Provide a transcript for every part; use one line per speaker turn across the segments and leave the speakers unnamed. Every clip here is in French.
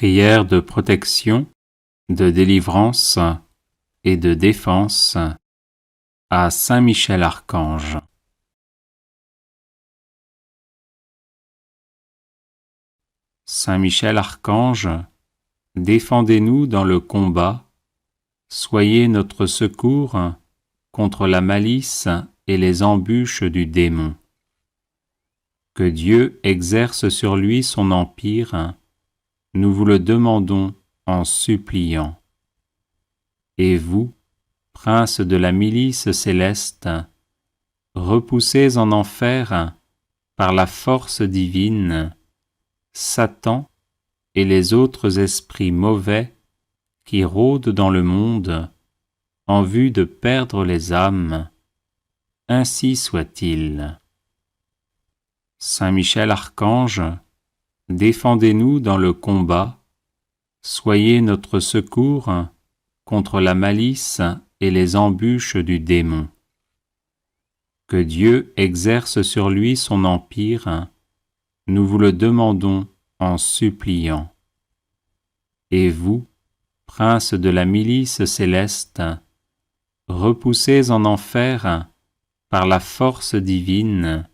Prière de protection, de délivrance et de défense à Saint Michel Archange. Saint Michel Archange, défendez-nous dans le combat, soyez notre secours contre la malice et les embûches du démon. Que Dieu exerce sur lui son empire, nous vous le demandons en suppliant. Et vous, princes de la milice céleste, repoussez en enfer, par la force divine, Satan et les autres esprits mauvais qui rôdent dans le monde en vue de perdre les âmes. Ainsi soit-il. Saint Michel Archange, défendez-nous dans le combat, soyez notre secours contre la malice et les embûches du démon. Que Dieu exerce sur lui son empire, nous vous le demandons en suppliant. Et vous, princes de la milice céleste, repoussez en enfer, par la force divine,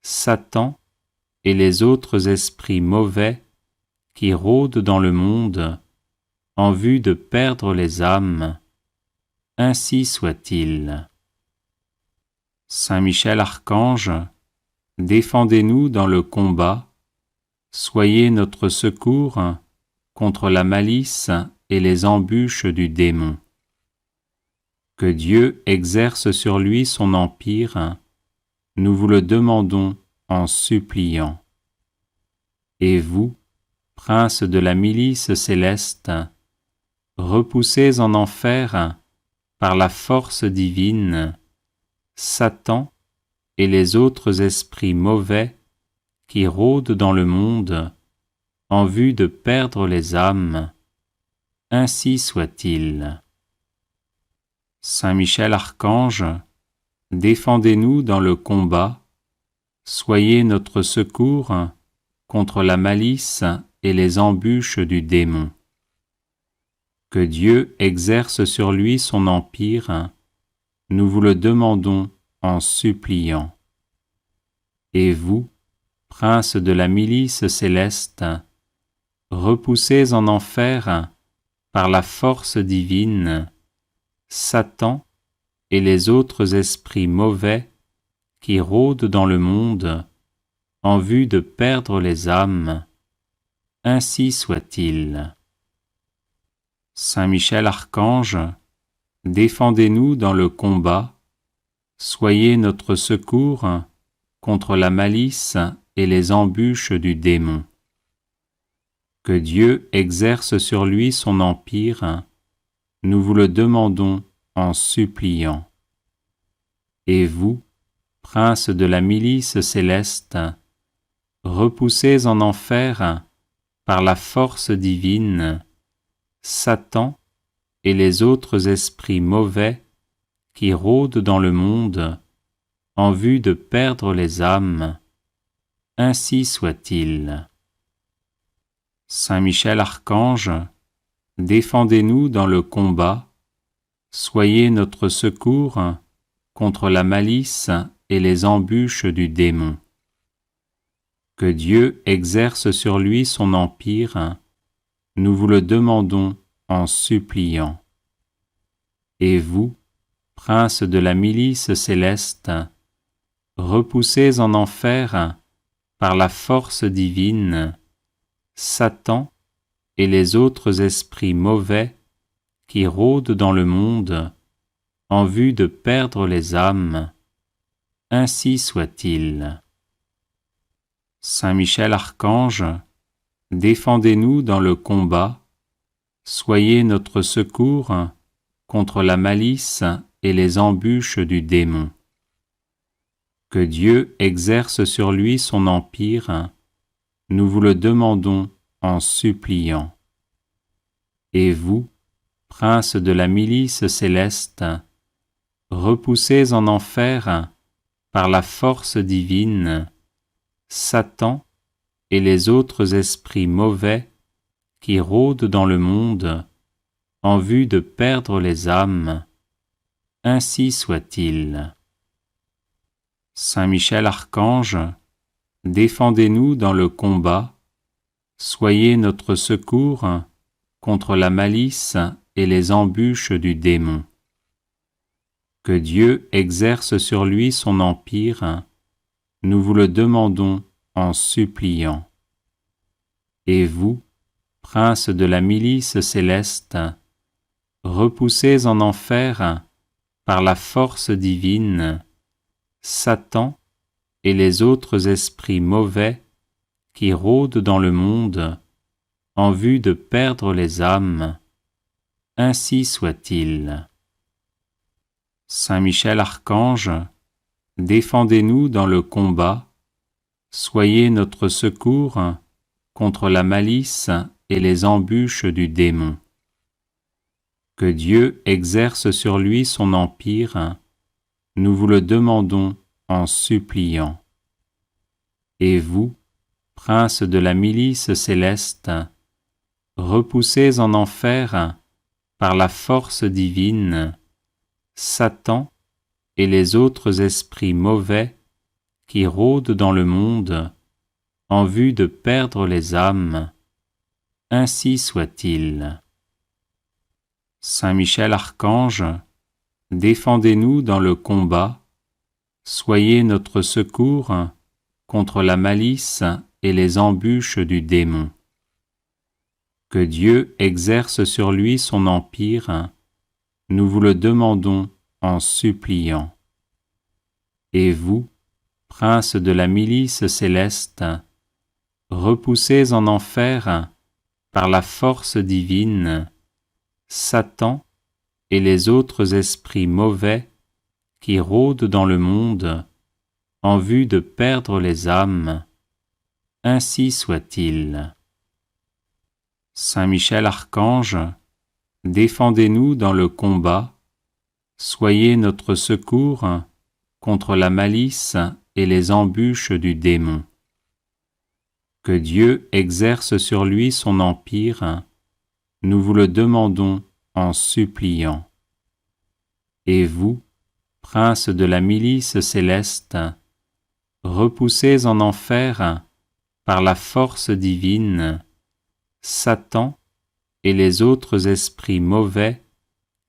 Satan et les autres esprits mauvais qui rôdent dans le monde en vue de perdre les âmes. Ainsi soit-il. Saint Michel Archange, défendez-nous dans le combat, soyez notre secours contre la malice et les embûches du démon. Que Dieu exerce sur lui son empire, nous vous le demandons en suppliant. Et vous, princes de la milice céleste, repoussez en enfer, par la force divine, Satan et les autres esprits mauvais qui rôdent dans le monde en vue de perdre les âmes. Ainsi soit-il. Saint Michel Archange, défendez-nous dans le combat, soyez notre secours contre la malice et les embûches du démon. Que Dieu exerce sur lui son empire, nous vous le demandons en suppliant. Et vous, princes de la milice céleste, repoussez en enfer, par la force divine, Satan et les autres esprits mauvais qui rôdent dans le monde en vue de perdre les âmes. Ainsi soit-il. Saint Michel Archange, défendez-nous dans le combat, soyez notre secours contre la malice et les embûches du démon. Que Dieu exerce sur lui son empire, nous vous le demandons en suppliant. Et vous, princes de la milice céleste, repoussez en enfer, par la force divine, Satan et les autres esprits mauvais qui rôdent dans le monde en vue de perdre les âmes. Ainsi soit-il. Saint Michel Archange, défendez-nous dans le combat, soyez notre secours contre la malice et les embûches du démon. Que Dieu exerce sur lui son empire, nous vous le demandons en suppliant. Et vous, princes de la milice céleste, repoussez en enfer, par la force divine, Satan et les autres esprits mauvais qui rôdent dans le monde en vue de perdre les âmes. Ainsi soit-il. Saint Michel Archange, défendez-nous dans le combat, soyez notre secours contre la malice et les embûches du démon. Que Dieu exerce sur lui son empire, nous vous le demandons en suppliant. Et vous, princes de la milice céleste, repoussez en enfer, par la force divine, Satan et les autres esprits mauvais qui rôdent dans le monde en vue de perdre les âmes, ainsi soit-il. Saint Michel Archange, défendez-nous dans le combat, soyez notre secours contre la malice et les embûches du démon. Que Dieu exerce sur lui son empire, nous vous le demandons en suppliant. Et vous, prince de la milice céleste, repoussez en enfer, par la force divine, Satan et les autres esprits mauvais qui rôdent dans le monde en vue de perdre les âmes, ainsi soit-il. Saint Michel Archange, défendez-nous dans le combat, soyez notre secours contre la malice et les embûches du démon. Que Dieu exerce sur lui son empire, nous vous le demandons en suppliant. Et vous, prince de la milice céleste, repoussez en enfer, par la force divine, Satan et les autres esprits mauvais qui rôdent dans le monde en vue de perdre les âmes, ainsi soit-il. Saint Michel Archange, défendez-nous dans le combat, soyez notre secours contre la malice et les embûches du démon. Que Dieu exerce sur lui son empire, nous vous le demandons en suppliant. Et vous, prince de la milice céleste, repoussez en enfer, par la force divine, Satan et les autres esprits mauvais qui rôdent dans le monde en vue de perdre les âmes, ainsi soit-il. Saint Michel Archange, défendez-nous dans le combat, soyez notre secours contre la malice et les embûches du démon. Que Dieu exerce sur lui son empire, nous vous le demandons en suppliant. Et vous, prince de la milice céleste, repoussez en enfer, par la force divine, Satan et les autres esprits mauvais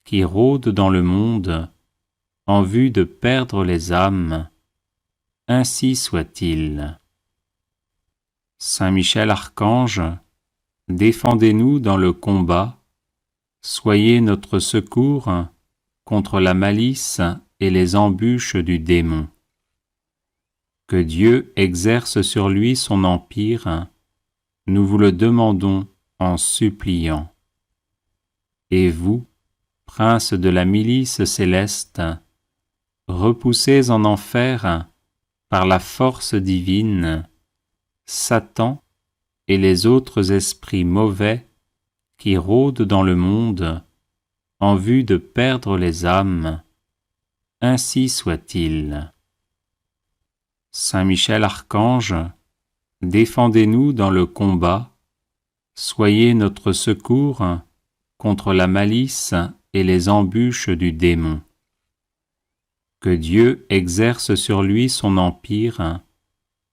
qui rôdent dans le monde en vue de perdre les âmes, ainsi soit-il. Saint Michel Archange, défendez-nous dans le combat, soyez notre secours contre la malice et les embûches du démon. Que Dieu exerce sur lui son empire, nous vous le demandons en suppliant. Et vous, prince de la milice céleste, repoussez en enfer, par la force divine, Satan et les autres esprits mauvais qui rôdent dans le monde en vue de perdre les âmes, ainsi soit-il. Saint Michel Archange, défendez-nous dans le combat, soyez notre secours contre la malice et les embûches du démon. Que Dieu exerce sur lui son empire,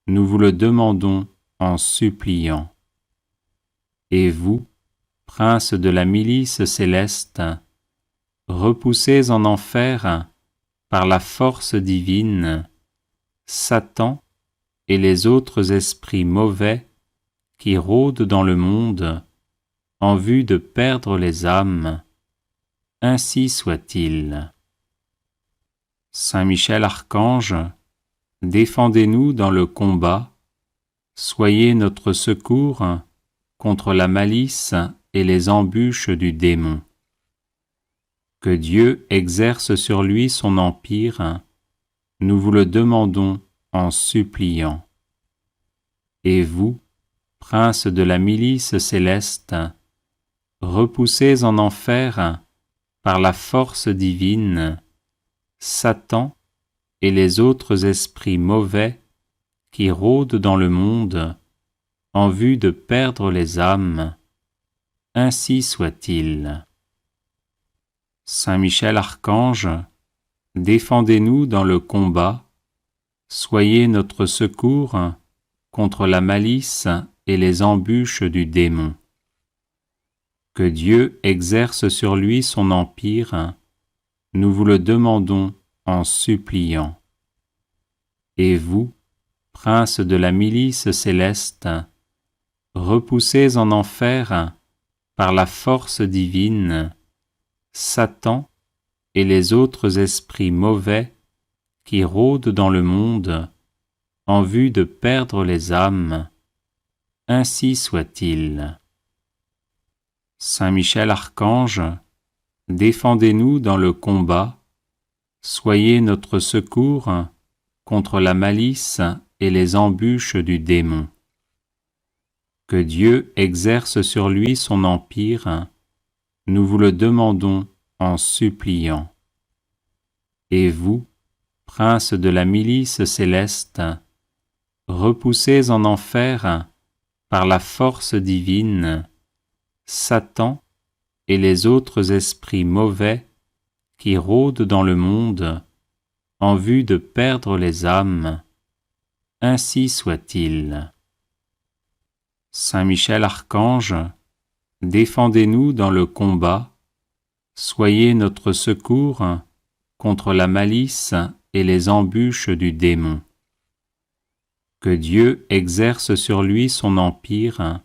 nous vous le demandons en suppliant. Et vous, prince de la milice céleste, repoussez en enfer, par la force divine, Satan et les autres esprits mauvais qui rôdent dans le monde en vue de perdre les âmes, ainsi soit-il. Saint Michel Archange, défendez-nous dans le combat, soyez notre secours contre la malice et les embûches du démon. Que Dieu exerce sur lui son empire, nous vous le demandons en suppliant. Et vous, prince de la milice céleste, repoussez en enfer, par la force divine, Satan et les autres esprits mauvais qui rôdent dans le monde en vue de perdre les âmes, ainsi soit-il. Saint Michel Archange, défendez-nous dans le combat, soyez notre secours contre la malice et les embûches du démon. Que Dieu exerce sur lui son empire, nous vous le demandons en suppliant. Et vous, prince de la milice céleste, repoussez en enfer, par la force divine, Satan et les autres esprits mauvais qui rôdent dans le monde en vue de perdre les âmes, ainsi soit-il. Saint Michel Archange, défendez-nous dans le combat, soyez notre secours contre la malice et les embûches du démon. Que Dieu exerce sur lui son empire, nous vous le demandons en suppliant. Et vous, prince de la milice céleste, repoussez en enfer, par la force divine, Satan et les autres esprits mauvais qui rôdent dans le monde en vue de perdre les âmes, ainsi soit-il. Saint Michel Archange, défendez-nous dans le combat, soyez notre secours contre la malice et les embûches du démon. Que Dieu exerce sur lui son empire,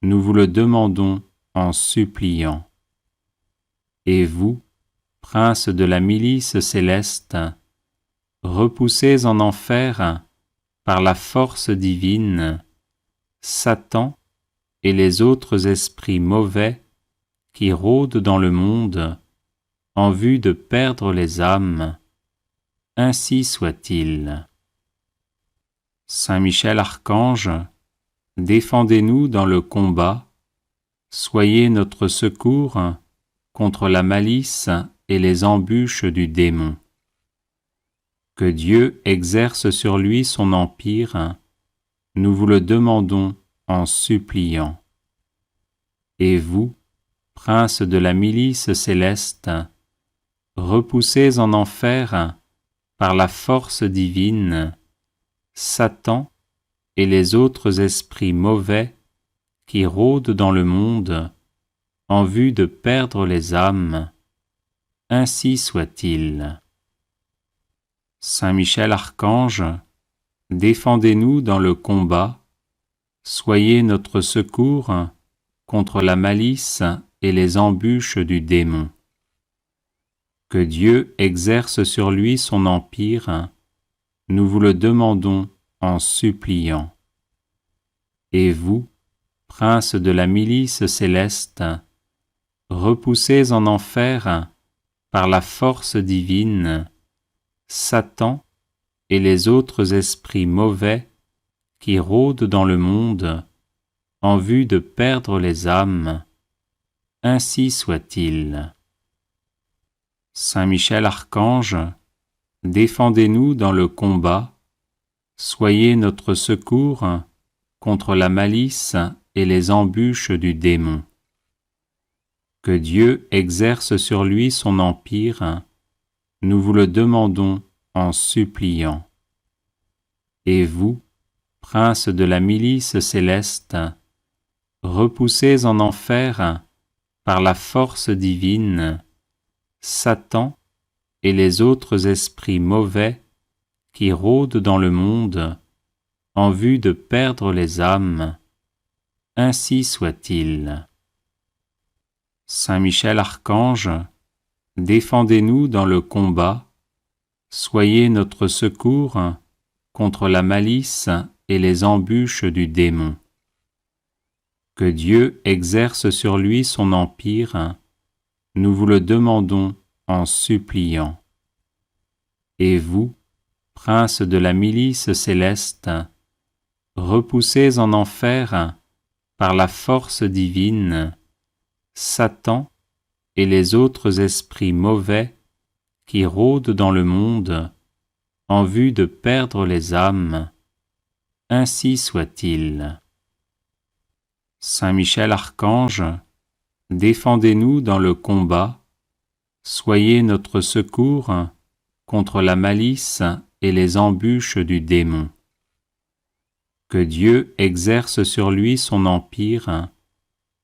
nous vous le demandons en suppliant. Et vous, prince de la milice céleste, repoussez en enfer, par la force divine, Satan et les autres esprits mauvais qui rôdent dans le monde en vue de perdre les âmes, ainsi soit-il. Saint Michel Archange, défendez-nous dans le combat, soyez notre secours contre la malice et les embûches du démon. Que Dieu exerce sur lui son empire, nous vous le demandons en suppliant. Et vous, prince de la milice céleste, repoussez en enfer, par la force divine, Satan et les autres esprits mauvais qui rôdent dans le monde en vue de perdre les âmes, ainsi soit-il. Saint Michel Archange, défendez-nous dans le combat, soyez notre secours contre la malice et les embûches du démon. Que Dieu exerce sur lui son empire, nous vous le demandons en suppliant. Et vous, prince de la milice céleste, repoussez en enfer, par la force divine, Satan et les autres esprits mauvais qui rôdent dans le monde en vue de perdre les âmes, ainsi soit-il. Saint Michel Archange, défendez-nous dans le combat, soyez notre secours contre la malice et les embûches du démon. Que Dieu exerce sur lui son empire, nous vous le demandons en suppliant. Et vous, prince de la milice céleste, repoussez en enfer, par la force divine, Satan et les autres esprits mauvais qui rôdent dans le monde en vue de perdre les âmes, ainsi soit-il. Saint Michel Archange, défendez-nous dans le combat, soyez notre secours contre la malice et les embûches du démon. Que Dieu exerce sur lui son empire, nous vous le demandons en suppliant. Et vous, prince de la milice céleste, repoussez en enfer, par la force divine, Satan et les autres esprits mauvais qui rôdent dans le monde en vue de perdre les âmes, ainsi soit-il. Saint Michel Archange, défendez-nous dans le combat, soyez notre secours contre la malice et les embûches du démon. Que Dieu exerce sur lui son empire,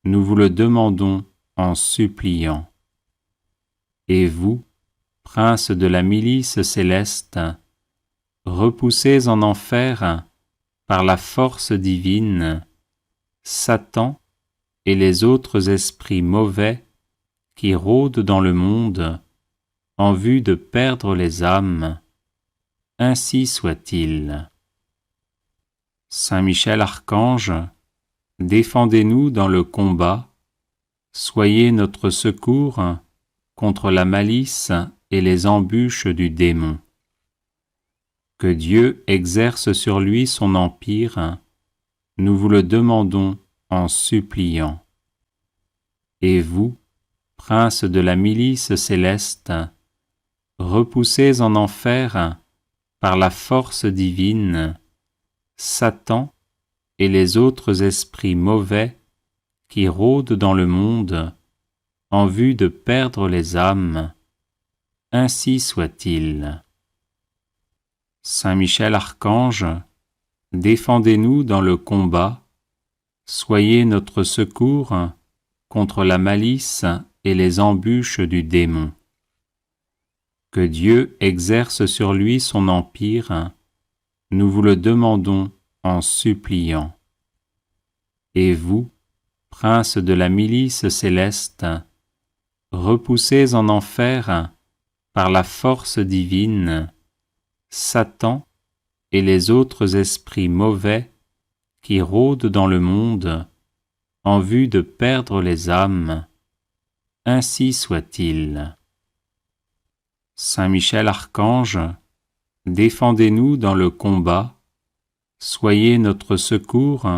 nous vous le demandons en suppliant. Et vous, princes de la milice céleste, repoussez en enfer, par la force divine, Satan et les autres esprits mauvais qui rôdent dans le monde en vue de perdre les âmes. Ainsi soit-il. Saint Michel Archange, défendez-nous dans le combat, soyez notre secours contre la malice et les embûches du démon. Que Dieu exerce sur lui son empire, nous vous le demandons en suppliant. Et vous, princes de la milice céleste, repoussez en enfer, par la force divine, Satan et les autres esprits mauvais qui rôdent dans le monde en vue de perdre les âmes. Ainsi soit-il. Saint Michel Archange, défendez-nous dans le combat, soyez notre secours contre la malice et les embûches du démon. Que Dieu exerce sur lui son empire, nous vous le demandons en suppliant. Et vous, princes de la milice céleste, repoussez en enfer, par la force divine, Satan et les autres esprits mauvais qui rôdent dans le monde en vue de perdre les âmes. Ainsi soit-il. Saint Michel Archange, défendez-nous dans le combat, soyez notre secours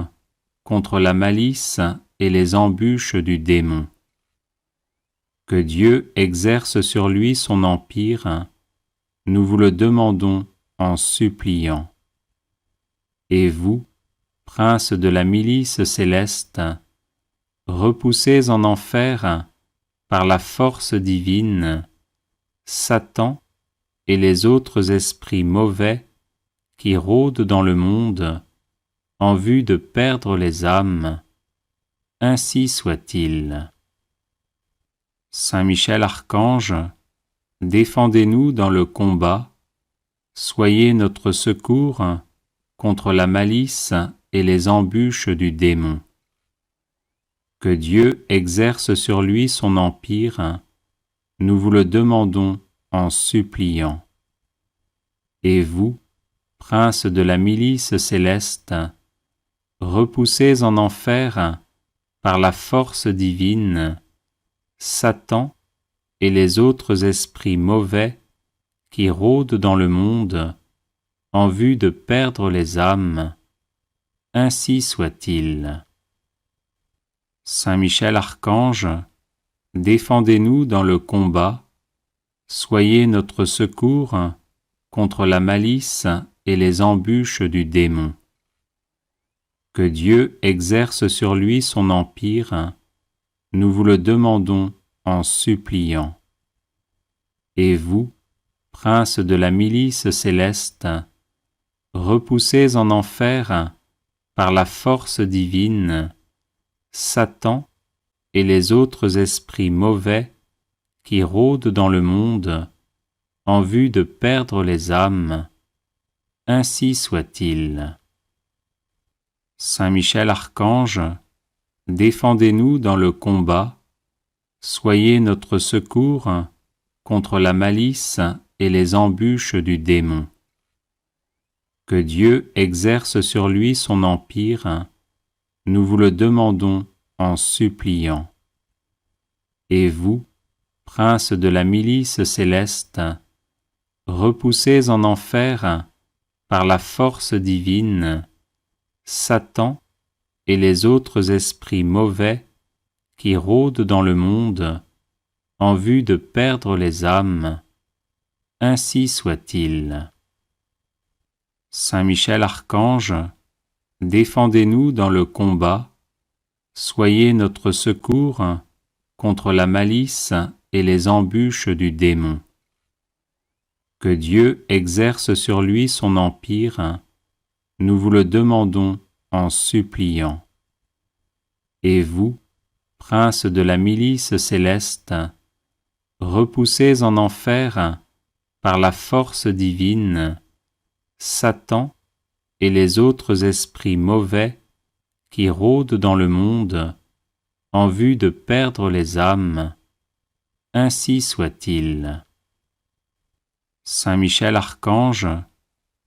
contre la malice et les embûches du démon. Que Dieu exerce sur lui son empire, nous vous le demandons en suppliant. Et vous, princes de la milice céleste, repoussez en enfer, par la force divine, Satan et les autres esprits mauvais qui rôdent dans le monde en vue de perdre les âmes. Ainsi soit-il. Saint Michel Archange, défendez-nous dans le combat, soyez notre secours contre la malice et les embûches du démon. Que Dieu exerce sur lui son empire, nous vous le demandons en suppliant. Et vous, princes de la milice céleste, repoussez en enfer, par la force divine, Satan et les autres esprits mauvais qui rôdent dans le monde en vue de perdre les âmes. Ainsi soit-il. Saint Michel Archange, défendez-nous dans le combat, soyez notre secours contre la malice et les embûches du démon. Que Dieu exerce sur lui son empire, nous vous le demandons en suppliant. Et vous, princes de la milice céleste, repoussez en enfer, par la force divine, Satan et les autres esprits mauvais qui rôdent dans le monde en vue de perdre les âmes. Ainsi soit-il. Saint Michel Archange, défendez-nous dans le combat, soyez notre secours contre la malice et les embûches du démon. Que Dieu exerce sur lui son empire, nous vous le demandons en suppliant. Et vous, princes de la milice céleste, repoussez en enfer, par la force divine, Satan et les autres esprits mauvais qui rôdent dans le monde en vue de perdre les âmes. Ainsi soit-il. Saint Michel Archange, défendez-nous dans le combat, soyez notre secours contre la malice et les embûches du démon. Que Dieu exerce sur lui son empire, nous vous le demandons en suppliant. Et vous, princes de la milice céleste, repoussez en enfer, par la force divine, Satan et les autres esprits mauvais qui rôdent dans le monde en vue de perdre les âmes. Ainsi soit-il. Saint Michel Archange,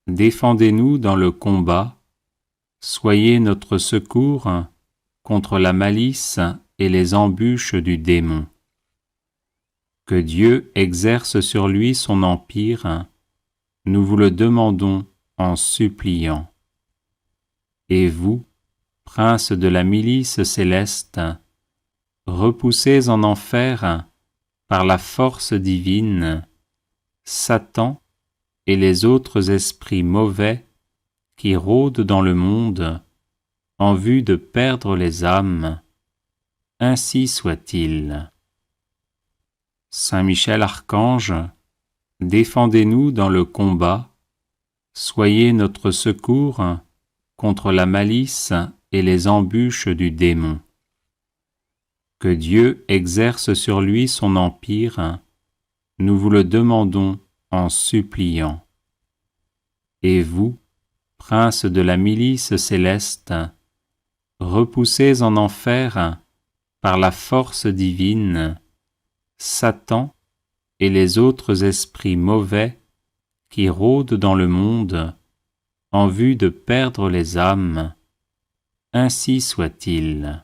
défendez-nous dans le combat, soyez notre secours contre la malice et les embûches du démon. Que Dieu exerce sur lui son empire, nous vous le demandons en suppliant. Et vous, princes de la milice céleste, repoussez en enfer, par la force divine, Satan et les autres esprits mauvais qui rôdent dans le monde en vue de perdre les âmes. Ainsi soit-il. Saint Michel Archange, défendez-nous dans le combat, soyez notre secours contre la malice et les embûches du démon. Que Dieu exerce sur lui son empire, nous vous le demandons en suppliant. Et vous, princes de la milice céleste, repoussez en enfer, par la force divine, Satan et les autres esprits mauvais qui rôdent dans le monde en vue de perdre les âmes. Ainsi soit-il.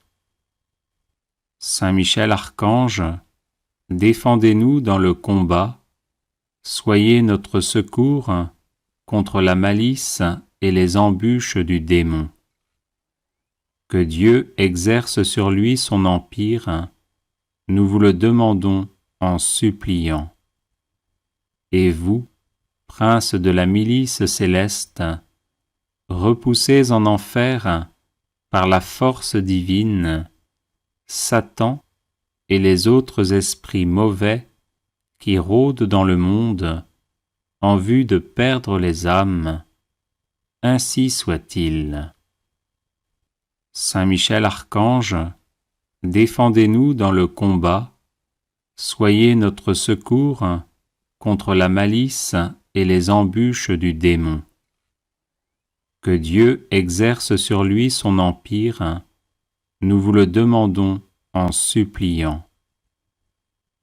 Saint Michel Archange, défendez-nous dans le combat, soyez notre secours contre la malice et les embûches du démon. Que Dieu exerce sur lui son empire, nous vous le demandons en suppliant. Et vous, princes de la milice céleste, repoussez en enfer, par la force divine, Satan et les autres esprits mauvais qui rôdent dans le monde en vue de perdre les âmes. Ainsi soit-il. Saint Michel Archange, défendez-nous dans le combat, soyez notre secours contre la malice et les embûches du démon. Que Dieu exerce sur lui son empire, nous vous le demandons en suppliant.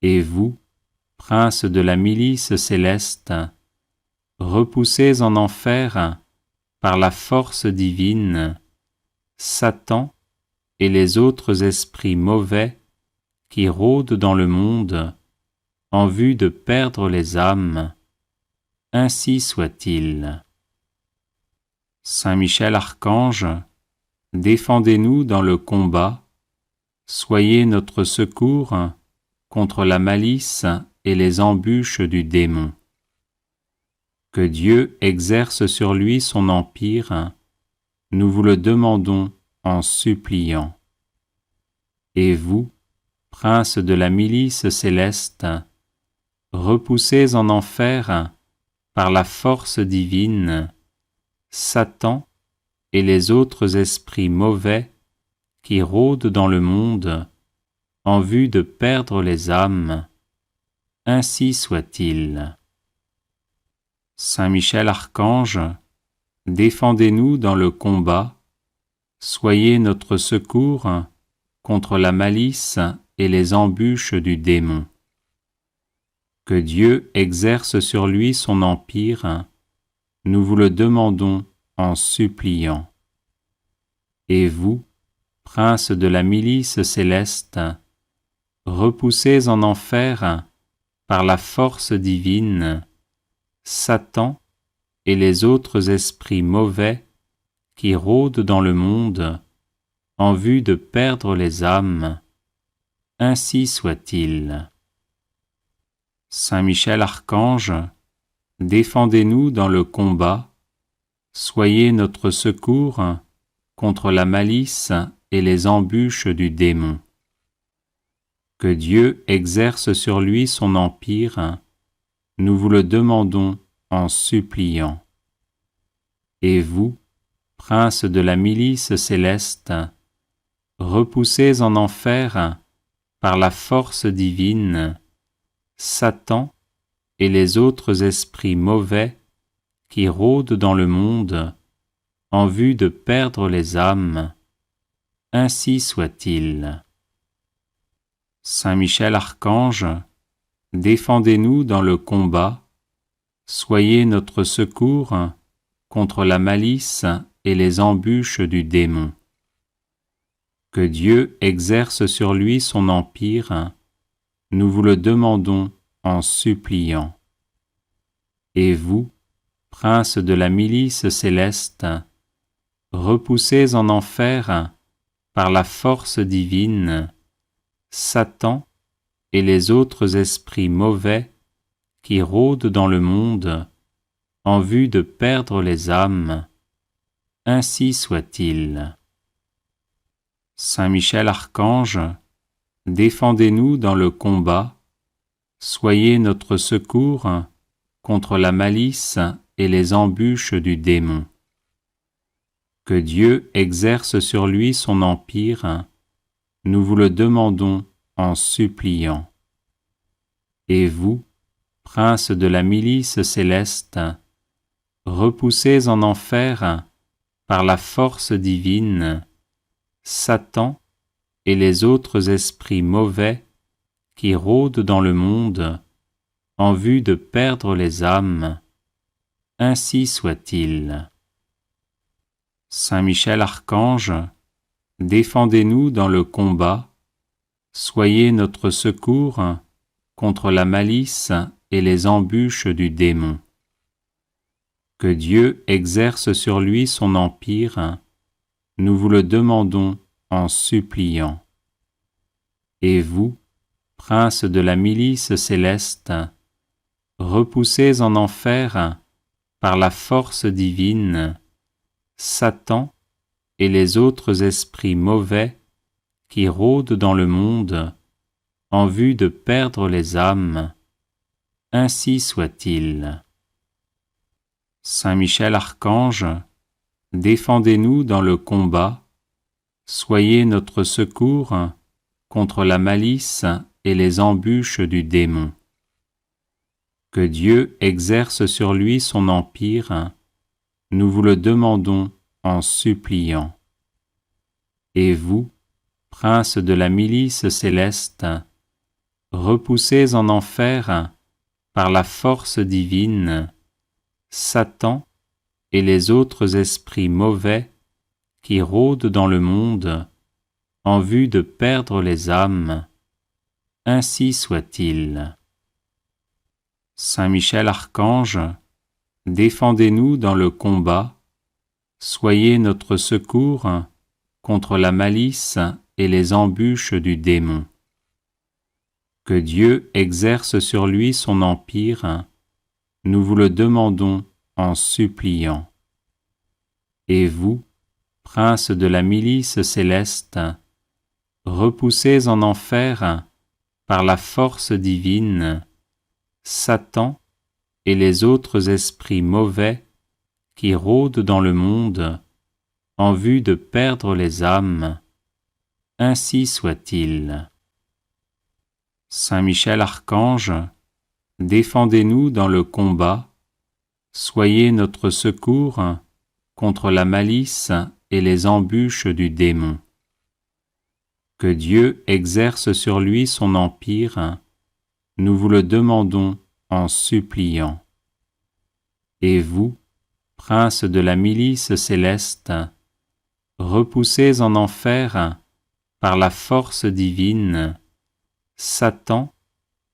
Et vous, princes de la milice céleste, repoussez en enfer, par la force divine, Satan et les autres esprits mauvais qui rôdent dans le monde en vue de perdre les âmes. Ainsi soit-il. Saint Michel Archange, défendez-nous dans le combat, soyez notre secours contre la malice et les embûches du démon. Que Dieu exerce sur lui son empire, nous vous le demandons en suppliant. Et vous, princes de la milice céleste, repoussez en enfer, par la force divine, Satan et les autres esprits mauvais qui rôdent dans le monde en vue de perdre les âmes. Ainsi soit-il. Saint Michel Archange, défendez-nous dans le combat, soyez notre secours contre la malice et les embûches du démon. Que Dieu exerce sur lui son empire, nous vous le demandons en suppliant. Et vous, princes de la milice céleste, repoussez en enfer, par la force divine, Satan et les autres esprits mauvais qui rôdent dans le monde en vue de perdre les âmes. Ainsi soit-il. Saint Michel Archange, défendez-nous dans le combat, soyez notre secours contre la malice et les embûches du démon. Que Dieu exerce sur lui son empire, nous vous le demandons en suppliant. Et vous, princes de la milice céleste, repoussés en enfer par la force divine, Satan et les autres esprits mauvais qui rôdent dans le monde en vue de perdre les âmes, ainsi soit-il. Saint Michel Archange, défendez-nous dans le combat, soyez notre secours contre la malice et les embûches du démon. Que Dieu exerce sur lui son empire, nous vous le demandons en suppliant. Et vous, princes de la milice céleste, repoussés en enfer par la force divine, Satan et les autres esprits mauvais qui rôdent dans le monde en vue de perdre les âmes, ainsi soit-il. Saint Michel Archange, défendez-nous dans le combat, soyez notre secours contre la malice et les embûches du démon. Que Dieu exerce sur lui son empire, nous vous le demandons en suppliant. Et vous, princes de la milice céleste, repoussés en enfer par la force divine, Satan et les autres esprits mauvais qui rôdent dans le monde en vue de perdre les âmes, ainsi soit-il. Saint Michel Archange, défendez-nous dans le combat, soyez notre secours contre la malice et les embûches du démon. Que Dieu exerce sur lui son empire, nous vous le demandons en suppliant. Et vous, princes de la milice céleste, repoussés en enfer par la force divine, Satan et les autres esprits mauvais qui rôdent dans le monde en vue de perdre les âmes, ainsi soit-il. Saint Michel Archange, défendez-nous dans le combat, soyez notre secours contre la malice et les embûches du démon. Que Dieu exerce sur lui son empire, nous vous le demandons en suppliant. Et vous, princes de la milice céleste, repoussés en enfer par la force divine, Satan et les autres esprits mauvais qui rôdent dans le monde en vue de perdre les âmes, ainsi soit-il. Saint Michel Archange, défendez-nous dans le combat, soyez notre secours contre la malice et les embûches du démon. Que Dieu exerce sur lui son empire, nous vous le demandons en suppliant. Et vous, princes de la milice céleste, repoussés en enfer par la force divine, Satan et les autres esprits mauvais qui rôdent dans le monde en vue de perdre les âmes, ainsi soit-il. Saint Michel Archange, défendez-nous dans le combat, soyez notre secours contre la malice et les embûches du démon. Que Dieu exerce sur lui son empire, nous vous le demandons en suppliant. Et vous, princes de la milice céleste, repoussés en enfer par la force divine, Satan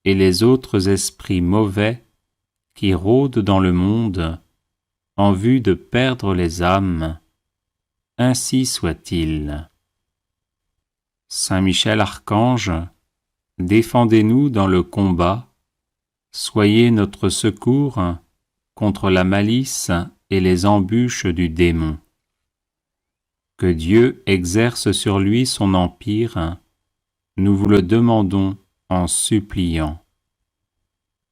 et les autres esprits mauvais qui rôdent dans le monde en vue de perdre les âmes, ainsi soit-il. Saint Michel Archange, défendez-nous dans le combat, soyez notre secours contre la malice et les embûches du démon. Que Dieu exerce sur lui son empire, nous vous le demandons en suppliant.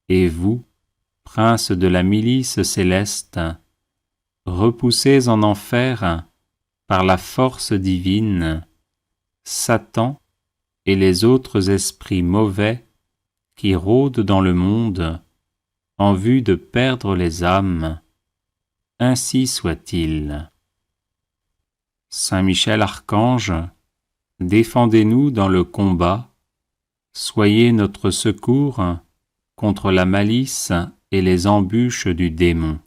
Et vous, prince de la milice céleste, repoussez en enfer, par la force divine, Satan et les autres esprits mauvais qui rôdent dans le monde en vue de perdre les âmes. Ainsi soit-il. Saint Michel Archange, défendez-nous dans le combat, soyez notre secours contre la malice et les embûches du démon.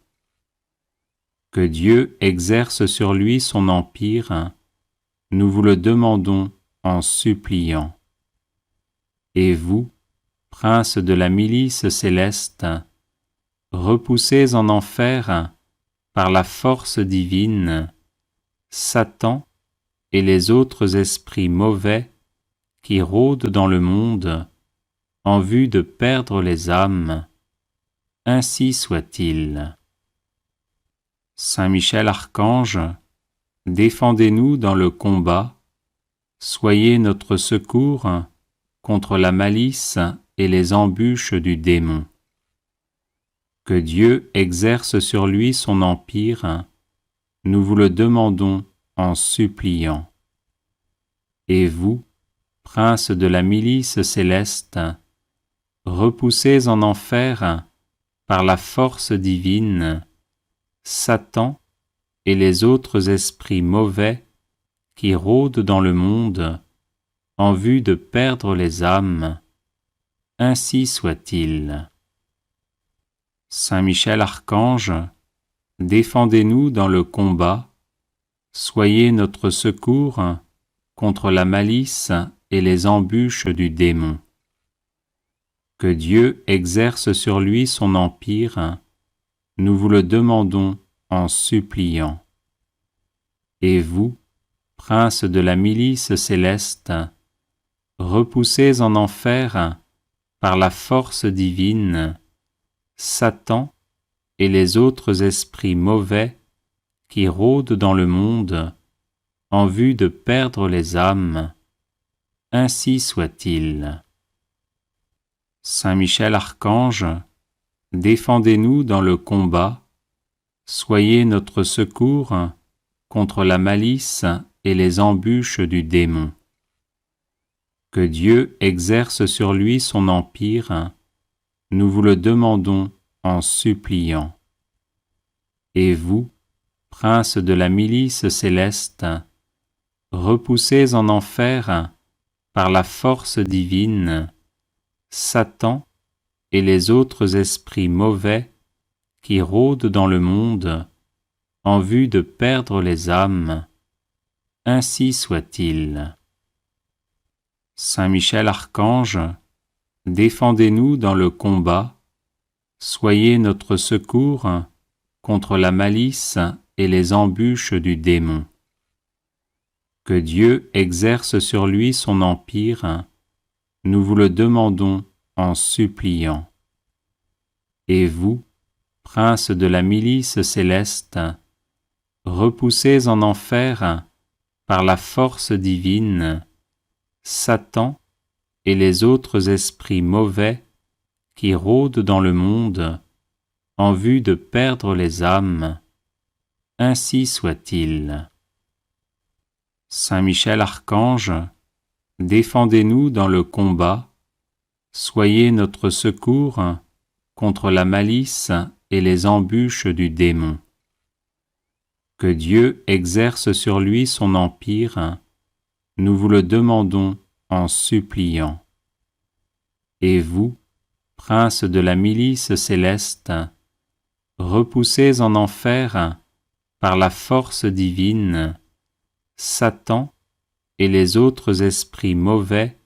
Que Dieu exerce sur lui son empire, nous vous le demandons en suppliant. Et vous, prince de la milice céleste, repoussez en enfer, par la force divine, Satan et les autres esprits mauvais qui rôdent dans le monde en vue de perdre les âmes. Ainsi soit-il. Saint Michel Archange, défendez-nous dans le combat, soyez notre secours contre la malice et les embûches du démon. Que Dieu exerce sur lui son empire, nous vous le demandons en suppliant. Et vous, prince de la milice céleste, repoussez en enfer, par la force divine, Satan et les autres esprits mauvais qui rôdent dans le monde en vue de perdre les âmes. Ainsi soit-il. Saint Michel Archange, défendez-nous dans le combat, soyez notre secours contre la malice et les embûches du démon. Que Dieu exerce sur lui son empire, nous vous le demandons en suppliant. Et vous, prince de la milice céleste, repoussez en enfer, par la force divine, Satan et les autres esprits mauvais qui rôdent dans le monde en vue de perdre les âmes. Ainsi soit-il. Saint Michel Archange, défendez-nous dans le combat, soyez notre secours contre la malice et les embûches du démon. Que Dieu exerce sur lui son empire, nous vous le demandons en suppliant. Et vous, prince de la milice céleste, repoussez en enfer, par la force divine, Satan et les autres esprits mauvais qui rôdent dans le monde en vue de perdre les âmes. Ainsi soit-il. Saint Michel Archange, défendez-nous dans le combat, soyez notre secours contre la malice et les embûches du démon. Que Dieu exerce sur lui son empire, nous vous le demandons en suppliant. Et vous, prince de la milice céleste, repoussez en enfer, par la force divine, Satan et les autres esprits mauvais qui rôdent dans le monde en vue de perdre les âmes. Ainsi soit-il. Saint Michel Archange, défendez-nous dans le combat, soyez notre secours contre la malice et les embûches du démon. Que Dieu exerce sur lui son empire, nous vous le demandons en suppliant. Et vous, prince de la milice céleste, repoussez en enfer, par la force divine, Satan et les autres esprits mauvais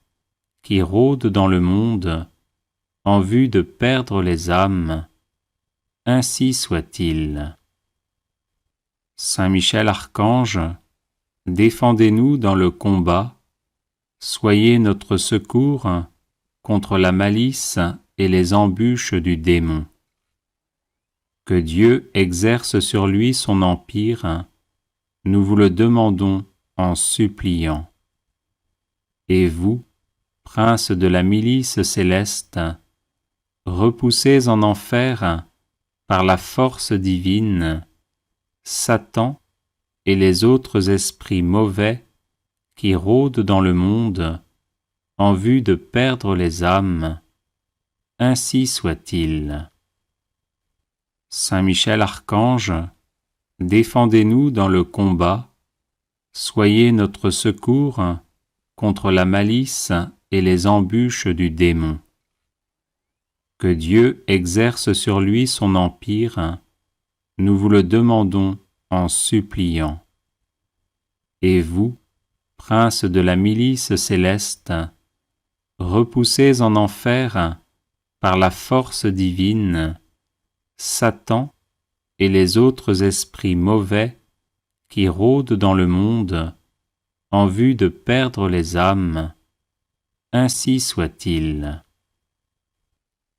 qui rôdent dans le monde en vue de perdre les âmes. Ainsi soit-il. Saint Michel Archange, défendez-nous dans le combat, soyez notre secours contre la malice et les embûches du démon. Que Dieu exerce sur lui son empire, nous vous le demandons en suppliant. Et vous, princes de la milice céleste, repoussés en enfer par la force divine, Satan et les autres esprits mauvais qui rôdent dans le monde en vue de perdre les âmes, ainsi soit-il. Saint Michel Archange, défendez-nous dans le combat, soyez notre secours contre la malice et les embûches du démon. Que Dieu exerce sur lui son empire, nous vous le demandons en suppliant. Et vous, princes de la milice céleste, repoussés en enfer par la force divine, Satan et les autres esprits mauvais qui rôdent dans le monde en vue de perdre les âmes, ainsi soit-il.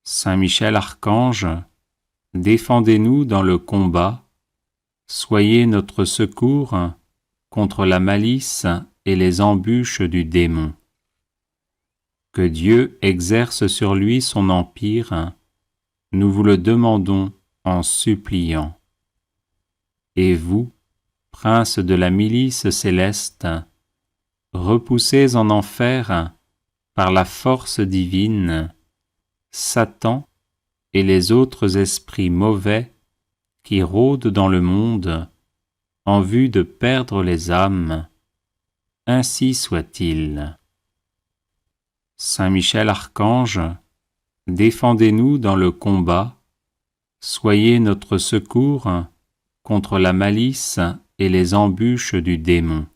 Saint Michel Archange, défendez-nous dans le combat, soyez notre secours contre la malice et les embûches du démon. Que Dieu exerce sur lui son empire, nous vous le demandons en suppliant. Et vous, princes de la milice céleste, repoussés en enfer par la force divine, Satan et les autres esprits mauvais qui rôdent dans le monde en vue de perdre les âmes, ainsi soit-il. Saint Michel Archange, défendez-nous dans le combat, soyez notre secours contre la malice et les embûches du démon.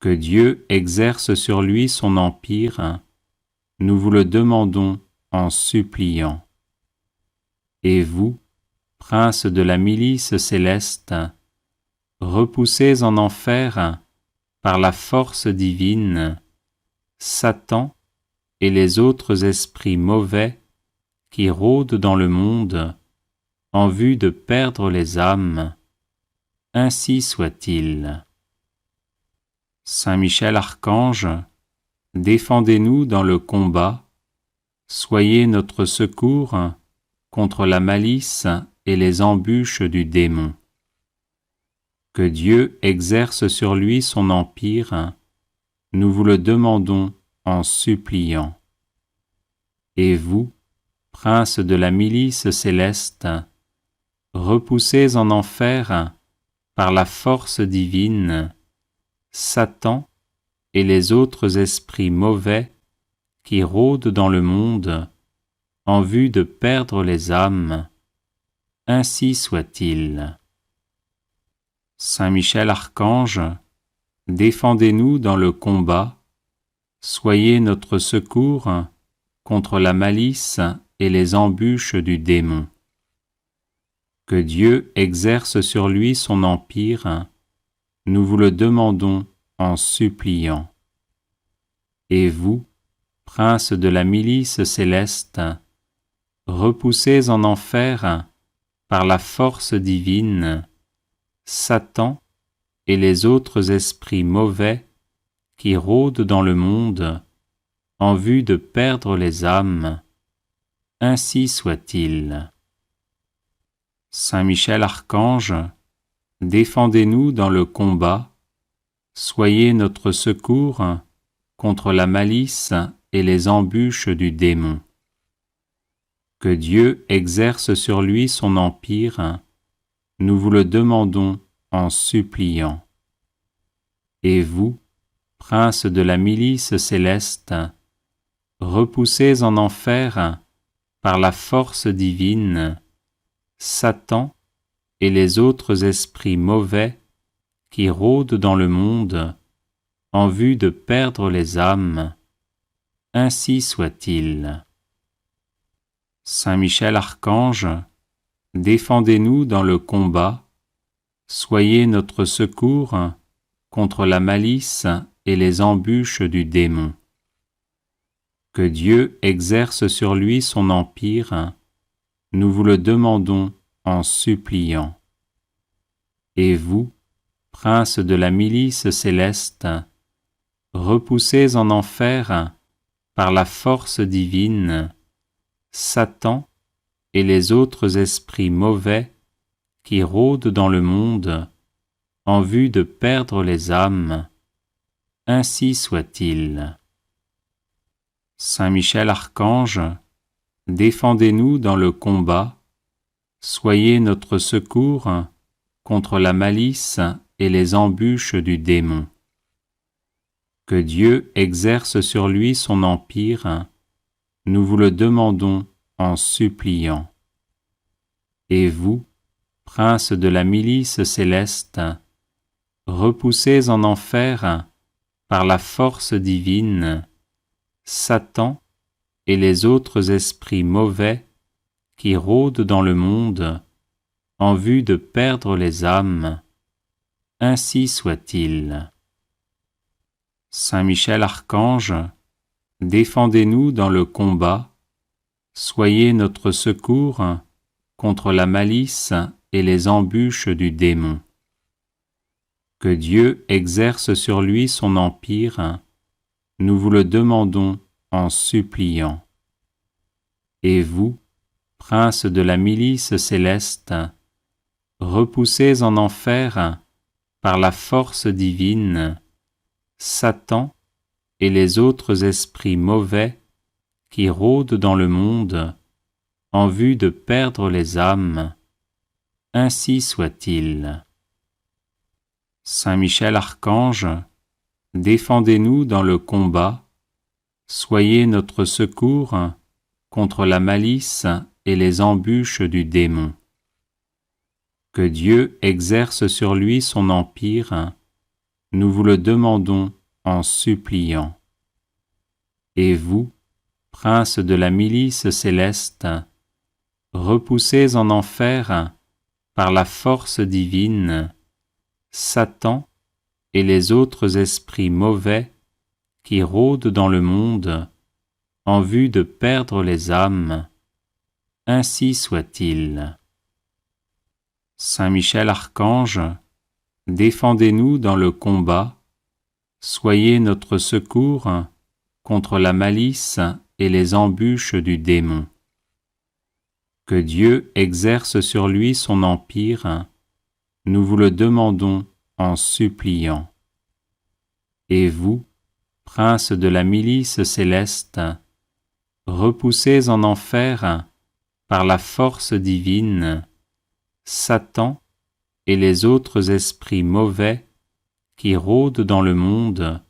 Que Dieu exerce sur lui son empire, nous vous le demandons en suppliant. Et vous, princes de la milice céleste, repoussés en enfer par la force divine, Satan et les autres esprits mauvais qui rôdent dans le monde en vue de perdre les âmes, ainsi soit-il. Saint Michel Archange, défendez-nous dans le combat, soyez notre secours contre la malice et les embûches du démon. Que Dieu exerce sur lui son empire, nous vous le demandons en suppliant. Et vous, princes de la milice céleste, repoussés en enfer par la force divine, Satan et les autres esprits mauvais qui rôdent dans le monde en vue de perdre les âmes, ainsi soit-il. Saint Michel Archange, défendez-nous dans le combat, soyez notre secours contre la malice et les embûches du démon. Que Dieu exerce sur lui son empire, nous vous le demandons en suppliant. Et vous, princes de la milice céleste, repoussés en enfer par la force divine, Satan et les autres esprits mauvais qui rôdent dans le monde en vue de perdre les âmes, ainsi soit-il. Saint Michel Archange, défendez-nous dans le combat, soyez notre secours contre la malice et les embûches du démon. Que Dieu exerce sur lui son empire, nous vous le demandons en suppliant. Et vous, princes de la milice céleste, repoussés en enfer par la force divine, Satan et les autres esprits mauvais qui rôdent dans le monde en vue de perdre les âmes, ainsi soit-il. Saint Michel Archange, défendez-nous dans le combat, soyez notre secours contre la malice et les embûches du démon. Que Dieu exerce sur lui son empire, nous vous le demandons en suppliant. Et vous, princes de la milice céleste, repoussez en enfer, par la force divine, Satan et les autres esprits mauvais qui rôdent dans le monde en vue de perdre les âmes. Ainsi soit-il. Saint Michel Archange, défendez-nous dans le combat, soyez notre secours contre la malice et les embûches du démon. Que Dieu exerce sur lui son empire, nous vous le demandons en suppliant. Et vous, prince de la milice céleste, repoussez en enfer, par la force divine, Satan et les autres esprits mauvais qui rôdent dans le monde en vue de perdre les âmes. Ainsi soit-il. Saint Michel Archange, défendez-nous dans le combat, soyez notre secours contre la malice et les embûches du démon. Que Dieu exerce sur lui son empire, nous vous le demandons en suppliant. Et vous, prince de la milice céleste, repoussez en enfer, par la force divine, Satan et les autres esprits mauvais qui rôdent dans le monde en vue de perdre les âmes. Ainsi soit-il. Saint Michel Archange, défendez-nous dans le combat, soyez notre secours contre la malice et les embûches du démon. Que Dieu exerce sur lui son empire, nous vous le demandons en suppliant. Et vous, prince de la milice céleste, repoussez en enfer, par la force divine, Satan et les autres esprits mauvais qui rôdent dans le monde en vue de perdre les âmes. Ainsi soit-il. Saint Michel Archange, défendez-nous dans le combat, soyez notre secours contre la malice et les embûches du démon. Que Dieu exerce sur lui son empire, nous vous le demandons en suppliant. Et vous, prince de la milice céleste, repoussez en enfer, par la force divine, Satan et les autres esprits mauvais qui rôdent dans le monde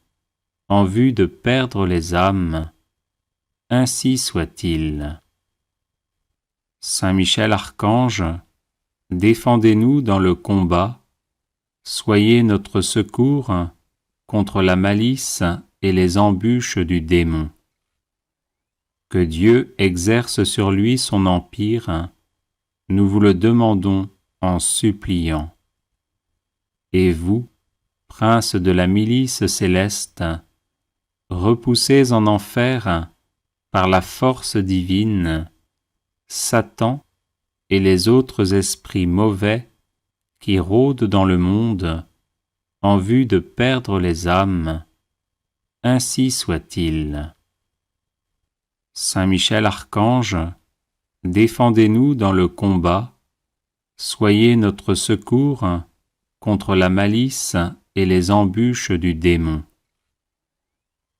en vue de perdre les âmes. Ainsi soit-il. Saint Michel Archange, défendez-nous dans le combat, soyez notre secours contre la malice et les embûches du démon. Que Dieu exerce sur lui son empire, nous vous le demandons en suppliant. Et vous, prince de la milice céleste, repoussez en enfer, par la force divine, Satan et les autres esprits mauvais qui rôdent dans le monde en vue de perdre les âmes. Ainsi soit-il. Saint Michel Archange, défendez-nous dans le combat, soyez notre secours contre la malice et les embûches du démon.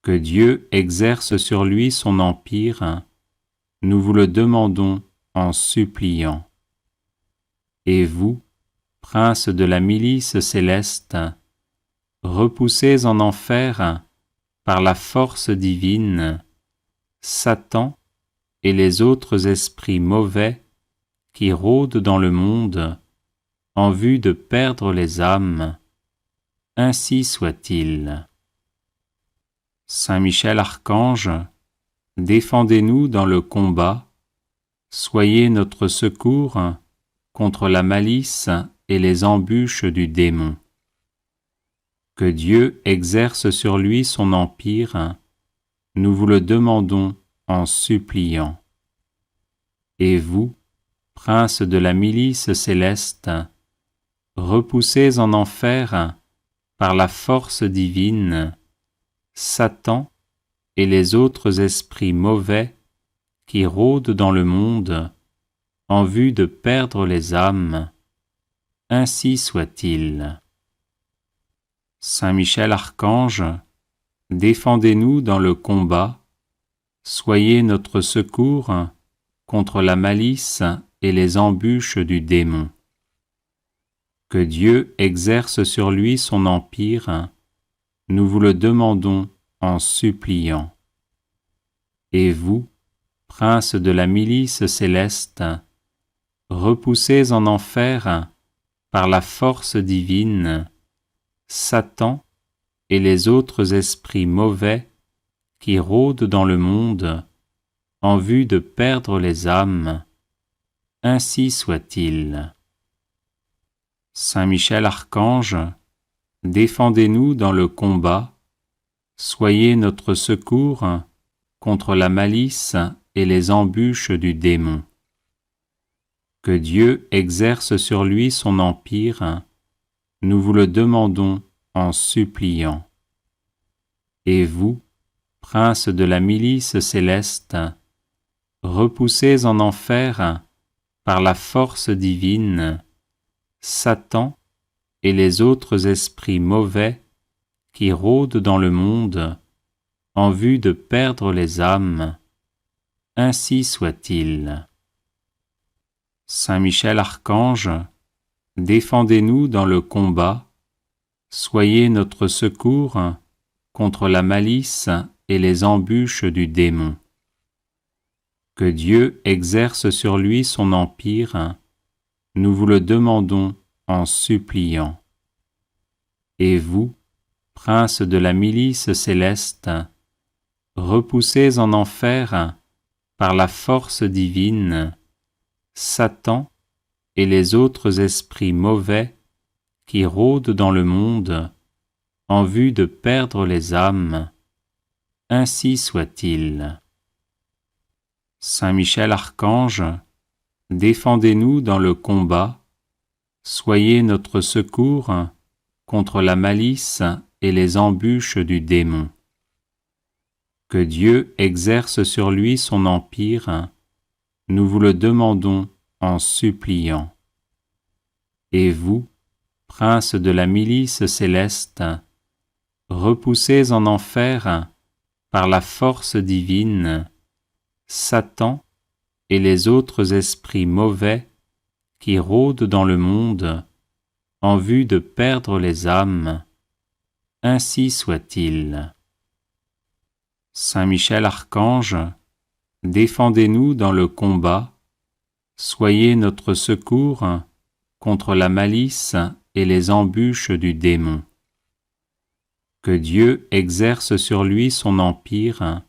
Que Dieu exerce sur lui son empire, nous vous le demandons en suppliant. Et vous, prince de la milice céleste, repoussez en enfer, par la force divine, Satan et les autres esprits mauvais qui rôdent dans le monde en vue de perdre les âmes. Ainsi soit-il. Saint Michel Archange, défendez-nous dans le combat, soyez notre secours contre la malice et les embûches du démon. Que Dieu exerce sur lui son empire, nous vous le demandons en suppliant. Et vous, prince de la milice céleste, repoussez en enfer, par la force divine, Satan et les autres esprits mauvais qui rôdent dans le monde en vue de perdre les âmes. Ainsi soit-il. Saint Michel Archange, défendez-nous dans le combat, soyez notre secours contre la malice et les embûches du démon. Que Dieu exerce sur lui son empire, nous vous le demandons en suppliant. Et vous, prince de la milice céleste, repoussez en enfer, par la force divine, Satan et les autres esprits mauvais qui rôdent dans le monde en vue de perdre les âmes. Ainsi soit-il. Saint Michel Archange, défendez-nous dans le combat, soyez notre secours contre la malice et les embûches du démon. Que Dieu exerce sur lui son empire, nous vous le demandons en suppliant. Et vous, prince de la milice céleste, repoussez en enfer, par la force divine, Satan et les autres esprits mauvais qui rôdent dans le monde en vue de perdre les âmes. Ainsi soit-il. Saint Michel Archange, défendez-nous dans le combat, soyez notre secours contre la malice et les embûches du démon. Que Dieu exerce sur lui son empire, nous vous le demandons en suppliant. Et vous, prince de la milice céleste, repoussez en enfer, par la force divine, Satan et les autres esprits mauvais qui rôdent dans le monde en vue de perdre les âmes. Ainsi soit-il. Saint Michel Archange, défendez-nous dans le combat, soyez notre secours contre la malice et les embûches du démon. Que Dieu exerce sur lui son empire, nous vous le demandons en suppliant. Et vous, prince de la milice céleste, repoussez en enfer, par la force divine, Satan et les autres esprits mauvais qui rôdent dans le monde en vue de perdre les âmes. Ainsi soit-il. Saint Michel Archange, défendez-nous dans le combat, soyez notre secours contre la malice et les embûches du démon. Que Dieu exerce sur lui son empire,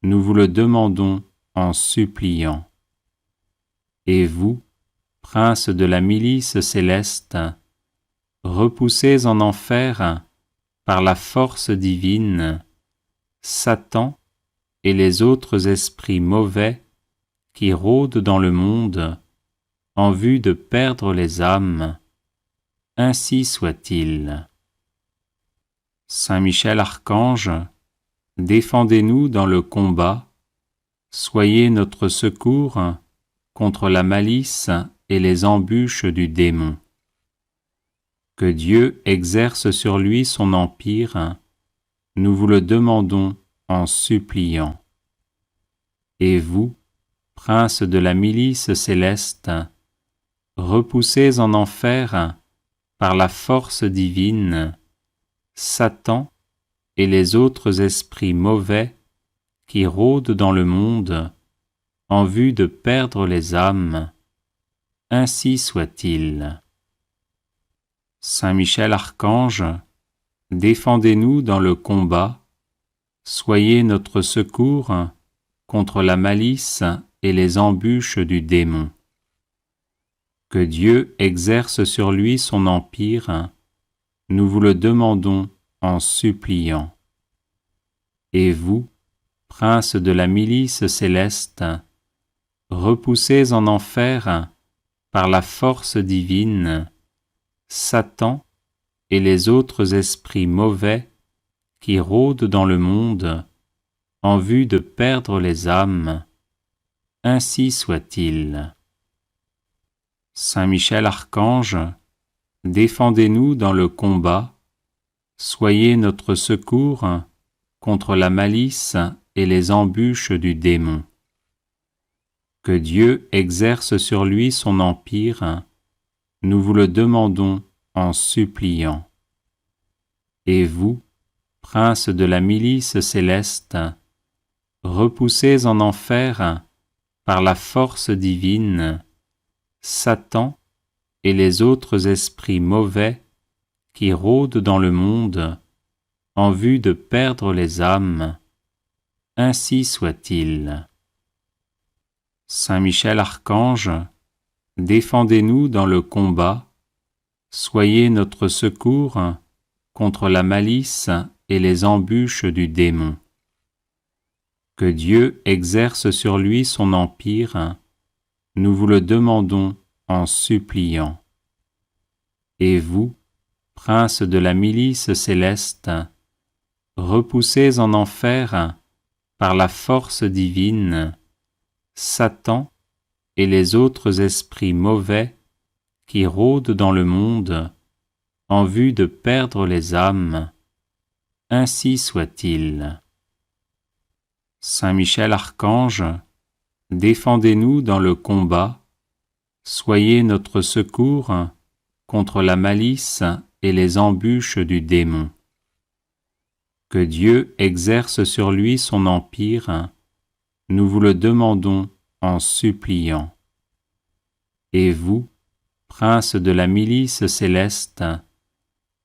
nous vous le demandons en suppliant. Et vous, prince de la milice céleste, repoussez en enfer, par la force divine, Satan et les autres esprits mauvais qui rôdent dans le monde en vue de perdre les âmes. Ainsi soit-il. Saint Michel Archange, défendez-nous dans le combat, soyez notre secours contre la malice et les embûches du démon. Que Dieu exerce sur lui son empire, nous vous le demandons en suppliant. Et vous, prince de la milice céleste, repoussez en enfer, par la force divine, Satan et les autres esprits mauvais qui rôdent dans le monde en vue de perdre les âmes. Ainsi soit-il. Saint Michel Archange, défendez-nous dans le combat, soyez notre secours contre la malice et les embûches du démon. Que Dieu exerce sur lui son empire, nous vous le demandons en suppliant. Et vous, prince de la milice céleste, repoussez en enfer, par la force divine, Satan et les autres esprits mauvais qui rôdent dans le monde en vue de perdre les âmes, ainsi soit-il. Saint Michel Archange, défendez-nous dans le combat, soyez notre secours contre la malice et les embûches du démon. Que Dieu exerce sur lui son empire, nous vous le demandons en suppliant. Et vous, princes de la milice céleste, repoussez en enfer, par la force divine, Satan et les autres esprits mauvais qui rôdent dans le monde en vue de perdre les âmes, ainsi soit-il. Saint Michel Archange, défendez-nous dans le combat, soyez notre secours contre la malice et les embûches du démon. Que Dieu exerce sur lui son empire, nous vous le demandons en suppliant. Et vous, princes de la milice céleste, repoussez en enfer, par la force divine, Satan et les autres esprits mauvais qui rôdent dans le monde en vue de perdre les âmes, ainsi soit-il. Saint Michel Archange, défendez-nous dans le combat, soyez notre secours contre la malice et les embûches du démon. Que Dieu exerce sur lui son empire, nous vous le demandons en suppliant. Et vous, princes de la milice céleste,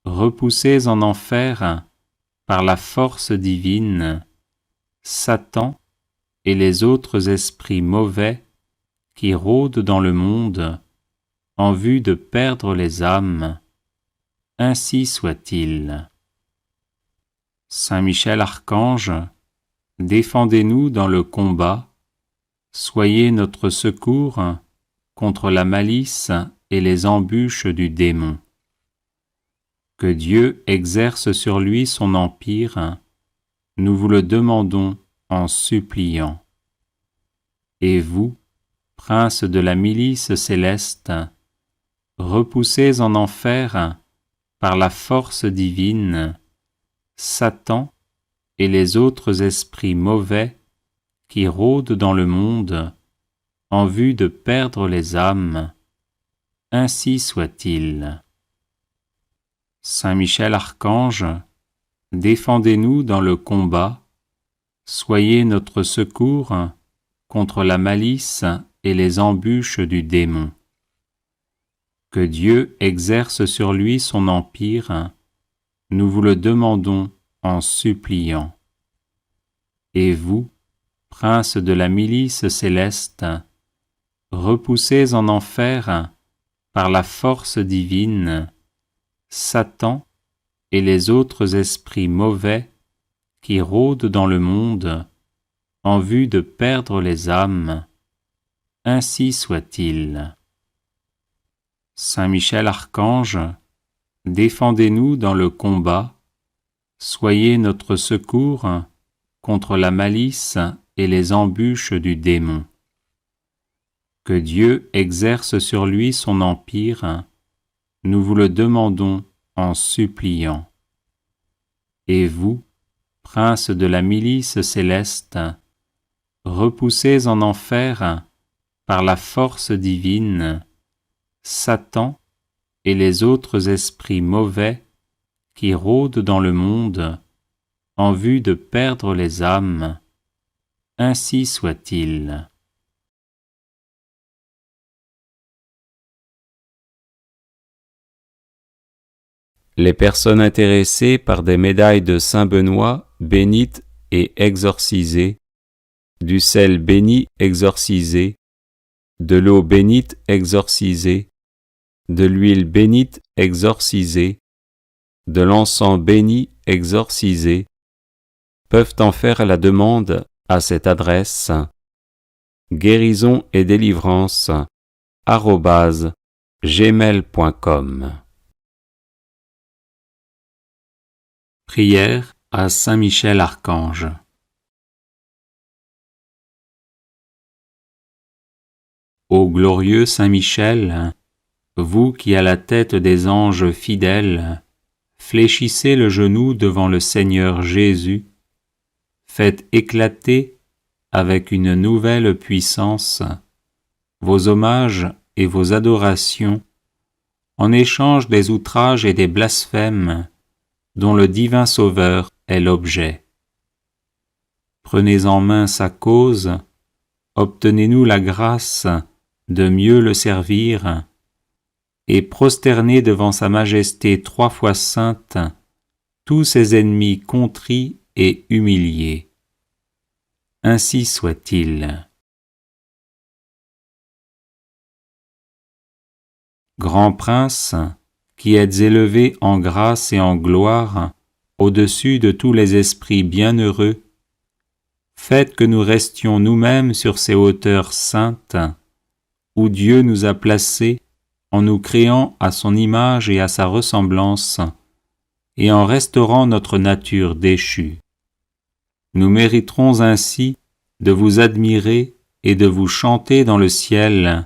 repoussez en enfer, par la force divine, Satan et les autres esprits mauvais qui rôdent dans le monde en vue de perdre les âmes, ainsi soit-il. Saint Michel Archange, défendez-nous dans le combat, soyez notre secours contre la malice et les embûches du démon. Que Dieu exerce sur lui son empire, nous vous le demandons en suppliant. Et vous, princes de la milice céleste, repoussez en enfer, par la force divine, Satan et les autres esprits mauvais qui rôdent dans le monde en vue de perdre les âmes, ainsi soit-il. Saint Michel Archange, défendez-nous dans le combat, soyez notre secours contre la malice et les embûches du démon. Que Dieu exerce sur lui son empire, nous vous le demandons en suppliant. Et vous, princes de la milice céleste, repoussez en enfer, par la force divine, Satan et les autres esprits mauvais qui rôdent dans le monde en vue de perdre les âmes, ainsi soit-il. Saint Michel Archange, défendez-nous dans le combat, soyez notre secours contre la malice et les embûches du démon. Que Dieu exerce sur lui son empire, nous vous le demandons en suppliant. Et vous, princes de la milice céleste, repoussez en enfer, par la force divine, Satan et les autres esprits mauvais qui rôdent dans le monde en vue de perdre les âmes, ainsi soit-il. Les personnes intéressées par des médailles de Saint Benoît bénites et exorcisées, du sel béni exorcisé, de l'eau bénite exorcisée, de l'huile bénite exorcisée, de l'encens béni exorcisé, peuvent en faire la demande à cette adresse guérisonetdélivrance@gmail.com. Prière à Saint Michel Archange. Ô glorieux Saint Michel, vous qui à la tête des anges fidèles, fléchissez le genou devant le Seigneur Jésus, faites éclater avec une nouvelle puissance vos hommages et vos adorations en échange des outrages et des blasphèmes dont le divin Sauveur est l'objet. Prenez en main sa cause, obtenez-nous la grâce de mieux le servir, et prosternez devant sa majesté 3 fois sainte tous ses ennemis contrits et humiliés. Ainsi soit-il. Grand Prince, qui êtes élevé en grâce et en gloire au-dessus de tous les esprits bienheureux, faites que nous restions nous-mêmes sur ces hauteurs saintes, où Dieu nous a placés en nous créant à son image et à sa ressemblance, et en restaurant notre nature déchue. Nous mériterons ainsi de vous admirer et de vous chanter dans le ciel,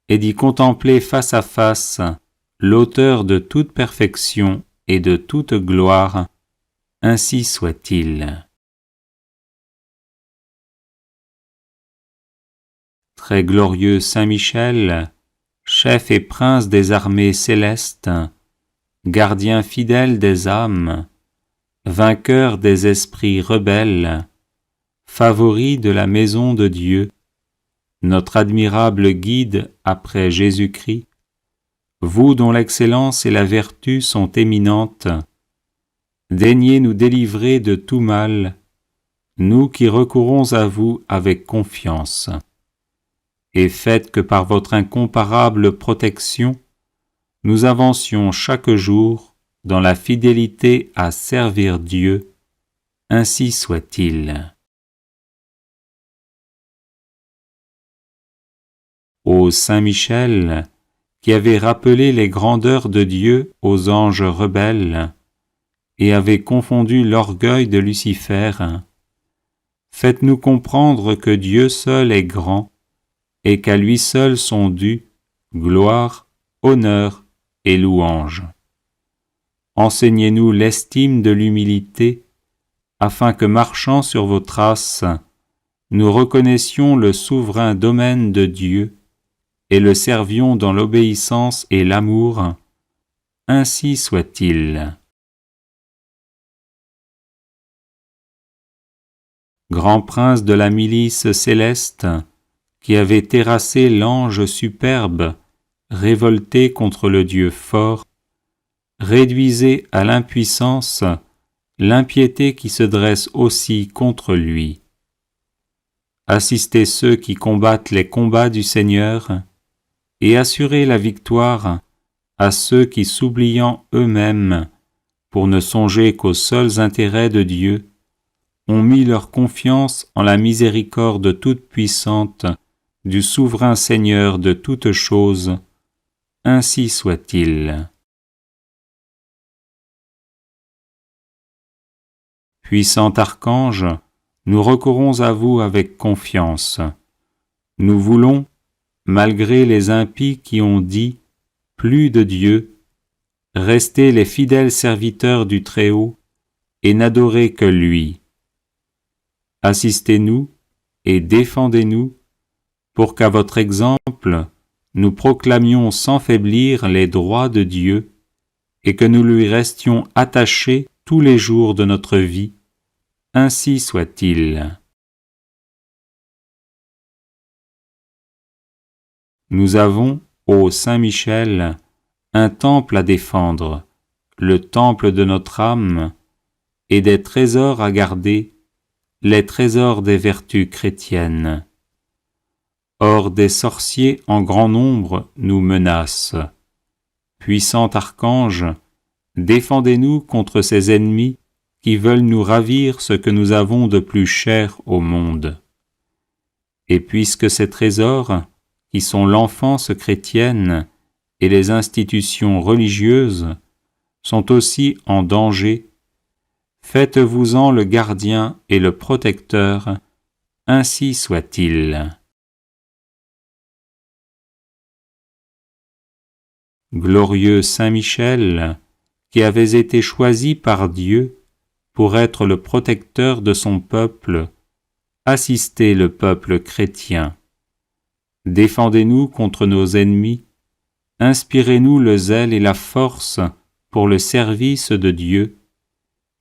et d'y contempler face à face l'auteur de toute perfection et de toute gloire. Ainsi soit-il. Très glorieux Saint Michel, chef et prince des armées célestes, gardien fidèle des âmes, vainqueur des esprits rebelles, favori de la maison de Dieu, notre admirable guide après Jésus-Christ, vous dont l'excellence et la vertu sont éminentes, daignez nous délivrer de tout mal, nous qui recourons à vous avec confiance. Et faites que par votre incomparable protection, nous avancions chaque jour dans la fidélité à servir Dieu. Ainsi soit-il. Ô Saint Michel, qui avez rappelé les grandeurs de Dieu aux anges rebelles et avez confondu l'orgueil de Lucifer, faites-nous comprendre que Dieu seul est grand et qu'à lui seul sont dus gloire, honneur et louange. Enseignez-nous l'estime de l'humilité, afin que, marchant sur vos traces, nous reconnaissions le souverain domaine de Dieu et le servions dans l'obéissance et l'amour. Ainsi soit-il. Grand prince de la milice céleste, qui avait terrassé l'ange superbe, révolté contre le Dieu fort, réduisez à l'impuissance l'impiété qui se dresse aussi contre lui. Assistez ceux qui combattent les combats du Seigneur, et assurez la victoire à ceux qui, s'oubliant eux-mêmes, pour ne songer qu'aux seuls intérêts de Dieu, ont mis leur confiance en la miséricorde toute-puissante du souverain Seigneur de toutes choses. Ainsi soit-il. Puissant archange, nous recourons à vous avec confiance. Nous voulons, malgré les impies qui ont dit « plus de Dieu », rester les fidèles serviteurs du Très-Haut et n'adorer que lui. Assistez-nous et défendez-nous pour qu'à votre exemple, nous proclamions sans faiblir les droits de Dieu et que nous lui restions attachés tous les jours de notre vie. Ainsi soit-il. Nous avons, ô Saint Michel, un temple à défendre, le temple de notre âme, et des trésors à garder, les trésors des vertus chrétiennes. Or des sorciers en grand nombre nous menacent. Puissant archange, défendez-nous contre ces ennemis qui veulent nous ravir ce que nous avons de plus cher au monde. Et puisque ces trésors, qui sont l'enfance chrétienne et les institutions religieuses, sont aussi en danger, Faites-vous-en le gardien et le protecteur, ainsi soit-il. Glorieux Saint Michel, qui avez été choisi par Dieu pour être le protecteur de son peuple, assistez le peuple chrétien. Défendez-nous contre nos ennemis, inspirez-nous le zèle et la force pour le service de Dieu,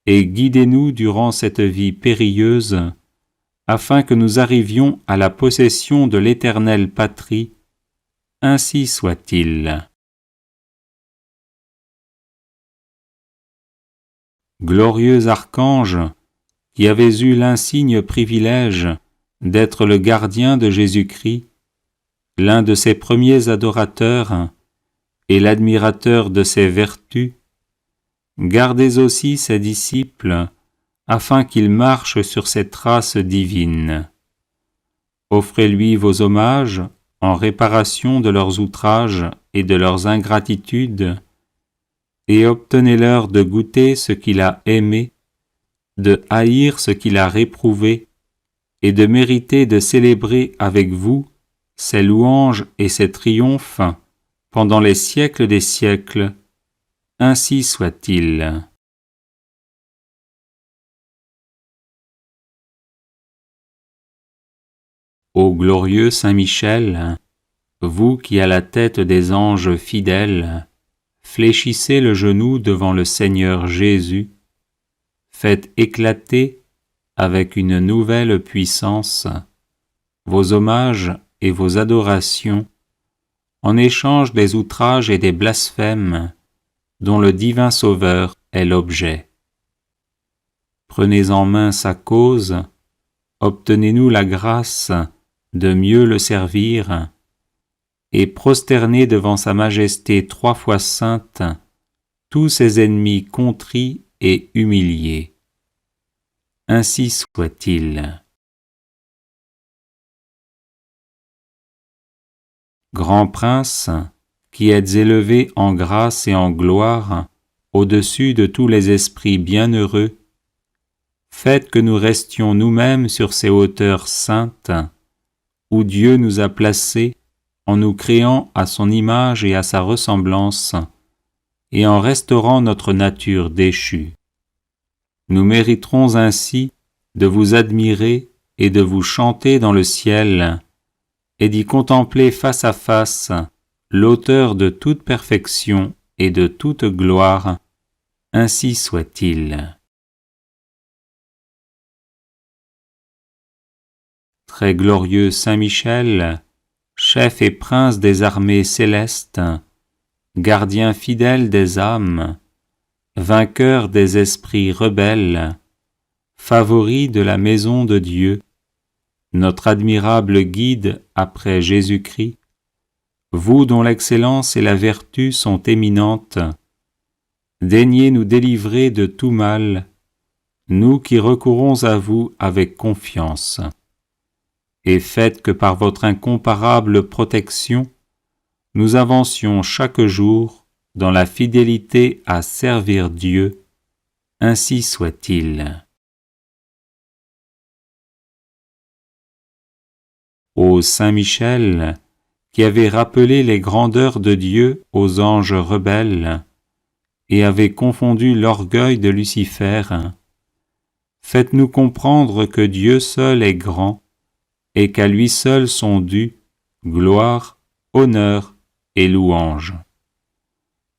et guidez-nous durant cette vie périlleuse, afin que nous arrivions à la possession de l'éternelle patrie, ainsi soit-il. Glorieux archange, qui avez eu l'insigne privilège d'être le gardien de Jésus-Christ, l'un de ses premiers adorateurs et l'admirateur de ses vertus, gardez aussi ses disciples, afin qu'ils marchent sur ses traces divines. Offrez-lui vos hommages en réparation de leurs outrages et de leurs ingratitudes, et obtenez-leur de goûter ce qu'il a aimé, de haïr ce qu'il a réprouvé, et de mériter de célébrer avec vous ses louanges et ses triomphes pendant les siècles des siècles, ainsi soit-il. Ô glorieux Saint Michel, vous qui à la tête des anges fidèles, fléchissez le genou devant le Seigneur Jésus, faites éclater avec une nouvelle puissance vos hommages et vos adorations en échange des outrages et des blasphèmes dont le divin Sauveur est l'objet. Prenez en main sa cause, obtenez-nous la grâce de mieux le servir, et prosternez devant sa majesté 3 fois sainte tous ses ennemis contrits et humiliés. Ainsi soit-il. Grand Prince, qui êtes élevé en grâce et en gloire au-dessus de tous les esprits bienheureux, faites que nous restions nous-mêmes sur ces hauteurs saintes, où Dieu nous a placés en nous créant à son image et à sa ressemblance, et en restaurant notre nature déchue. Nous mériterons ainsi de vous admirer et de vous chanter dans le ciel, et d'y contempler face à face l'auteur de toute perfection et de toute gloire, ainsi soit-il. Très glorieux Saint Michel, chef et prince des armées célestes, gardien fidèle des âmes, vainqueur des esprits rebelles, favori de la maison de Dieu, notre admirable guide après Jésus-Christ, vous dont l'excellence et la vertu sont éminentes, daignez nous délivrer de tout mal, nous qui recourons à vous avec confiance. Et faites que par votre incomparable protection, nous avancions chaque jour dans la fidélité à servir Dieu, ainsi soit-il. Ô Saint Michel, qui avez rappelé les grandeurs de Dieu aux anges rebelles, et avez confondu l'orgueil de Lucifer, faites-nous comprendre que Dieu seul est grand, et qu'à lui seul sont dus gloire, honneur et louange.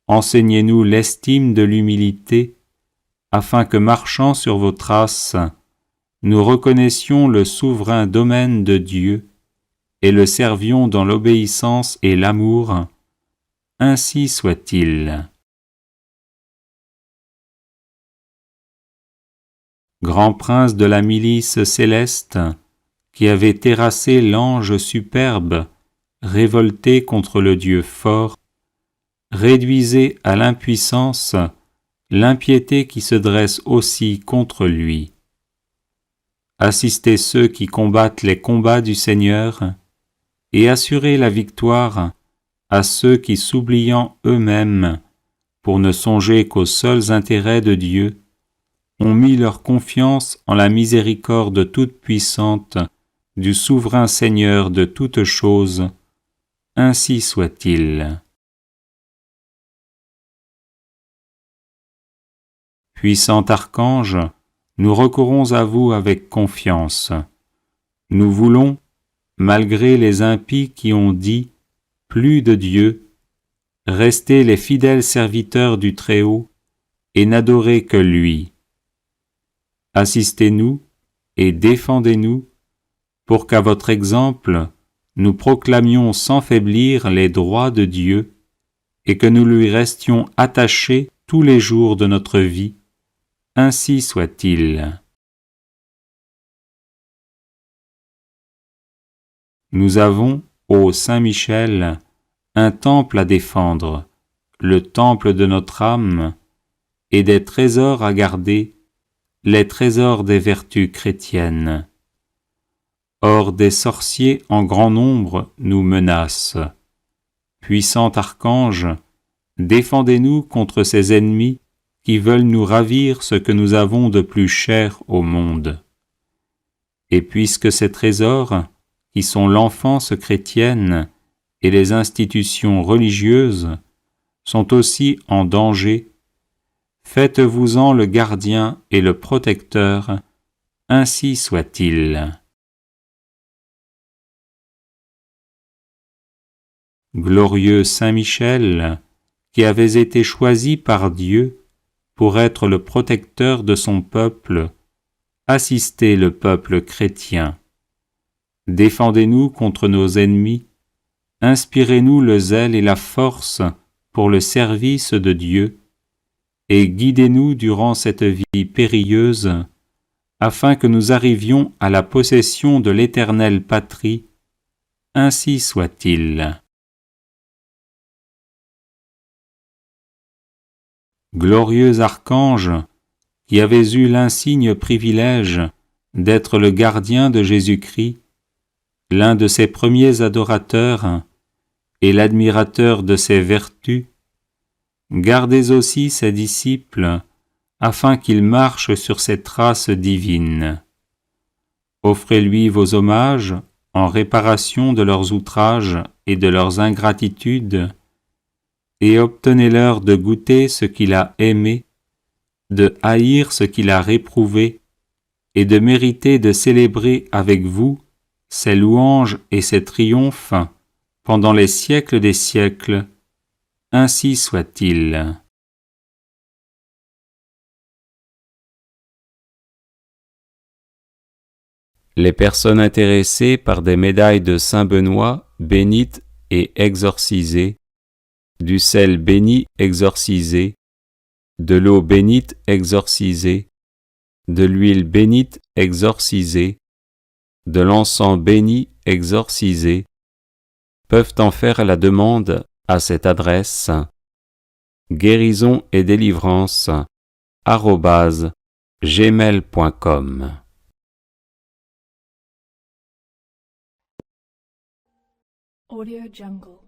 Enseignez-nous l'estime de l'humilité, afin que, marchant sur vos traces, nous reconnaissions le souverain domaine de Dieu et le servions dans l'obéissance et l'amour, ainsi soit-il. Grand prince de la milice céleste, qui avait terrassé l'ange superbe, révolté contre le Dieu fort, réduisez à l'impuissance l'impiété qui se dresse aussi contre lui. Assistez ceux qui combattent les combats du Seigneur, et assurez la victoire à ceux qui, s'oubliant eux-mêmes, pour ne songer qu'aux seuls intérêts de Dieu, ont mis leur confiance en la miséricorde toute-puissante du souverain Seigneur de toutes choses, ainsi soit-il. Puissant archange, nous recourons à vous avec confiance. Nous voulons, malgré les impies qui ont dit « plus de Dieu », rester les fidèles serviteurs du Très-Haut et n'adorer que lui. Assistez-nous et défendez-nous pour qu'à votre exemple, nous proclamions sans faiblir les droits de Dieu et que nous lui restions attachés tous les jours de notre vie. Ainsi soit-il. Nous avons, ô Saint Michel, un temple à défendre, le temple de notre âme, et des trésors à garder, les trésors des vertus chrétiennes. Or des sorciers en grand nombre nous menacent. Puissant archange, défendez-nous contre ces ennemis qui veulent nous ravir ce que nous avons de plus cher au monde. Et puisque ces trésors, qui sont l'enfance chrétienne et les institutions religieuses, sont aussi en danger, faites-vous-en le gardien et le protecteur, ainsi soit-il. Glorieux Saint Michel, qui avez été choisi par Dieu pour être le protecteur de son peuple, assistez le peuple chrétien. Défendez-nous contre nos ennemis, inspirez-nous le zèle et la force pour le service de Dieu, et guidez-nous durant cette vie périlleuse, afin que nous arrivions à la possession de l'éternelle patrie, ainsi soit-il. Glorieux archange, qui avez eu l'insigne privilège d'être le gardien de Jésus-Christ, l'un de ses premiers adorateurs et l'admirateur de ses vertus, gardez aussi ses disciples, afin qu'ils marchent sur ses traces divines. Offrez-lui vos hommages en réparation de leurs outrages et de leurs ingratitudes, et obtenez-leur de goûter ce qu'il a aimé, de haïr ce qu'il a réprouvé, et de mériter de célébrer avec vous ses louanges et ses triomphes pendant les siècles des siècles. Ainsi soit-il. Les personnes intéressées par des médailles de Saint Benoît bénites et exorcisées, du sel béni exorcisé, de l'eau bénite exorcisée, de l'huile bénite exorcisée, de l'encens béni exorcisé, peuvent en faire la demande à cette adresse guérison et délivrance @gmail.com.
Audio Jungle.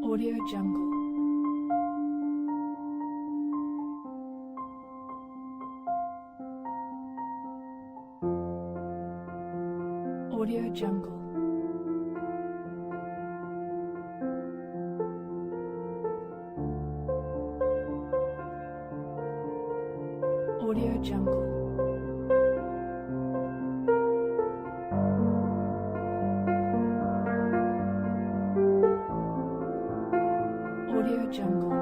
Audio Jungle. Audio Jungle. Audio Jungle. Audio Jungle.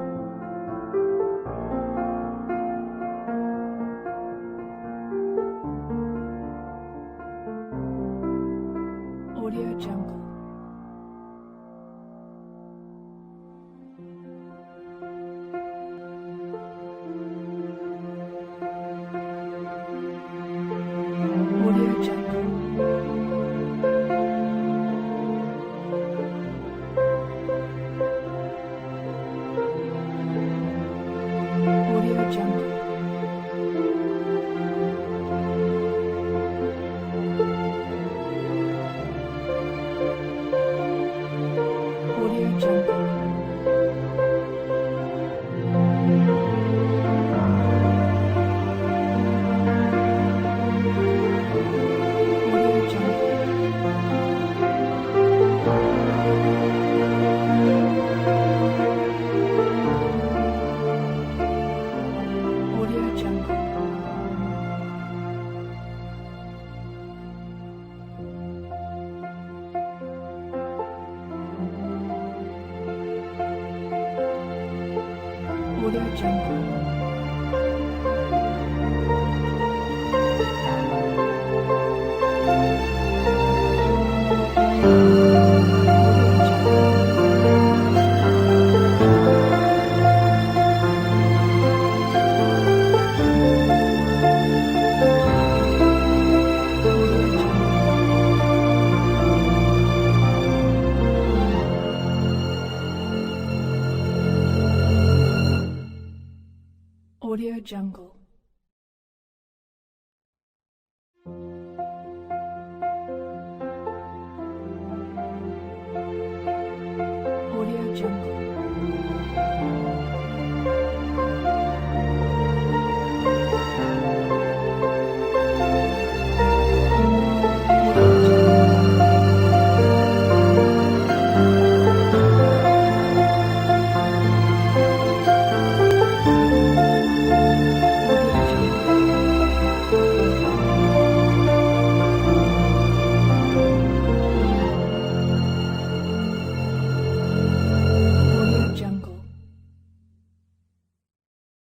Audio Jungle. Audio Jungle. Audio Jungle. Audio Jungle. Audio Jungle. Audio Jungle.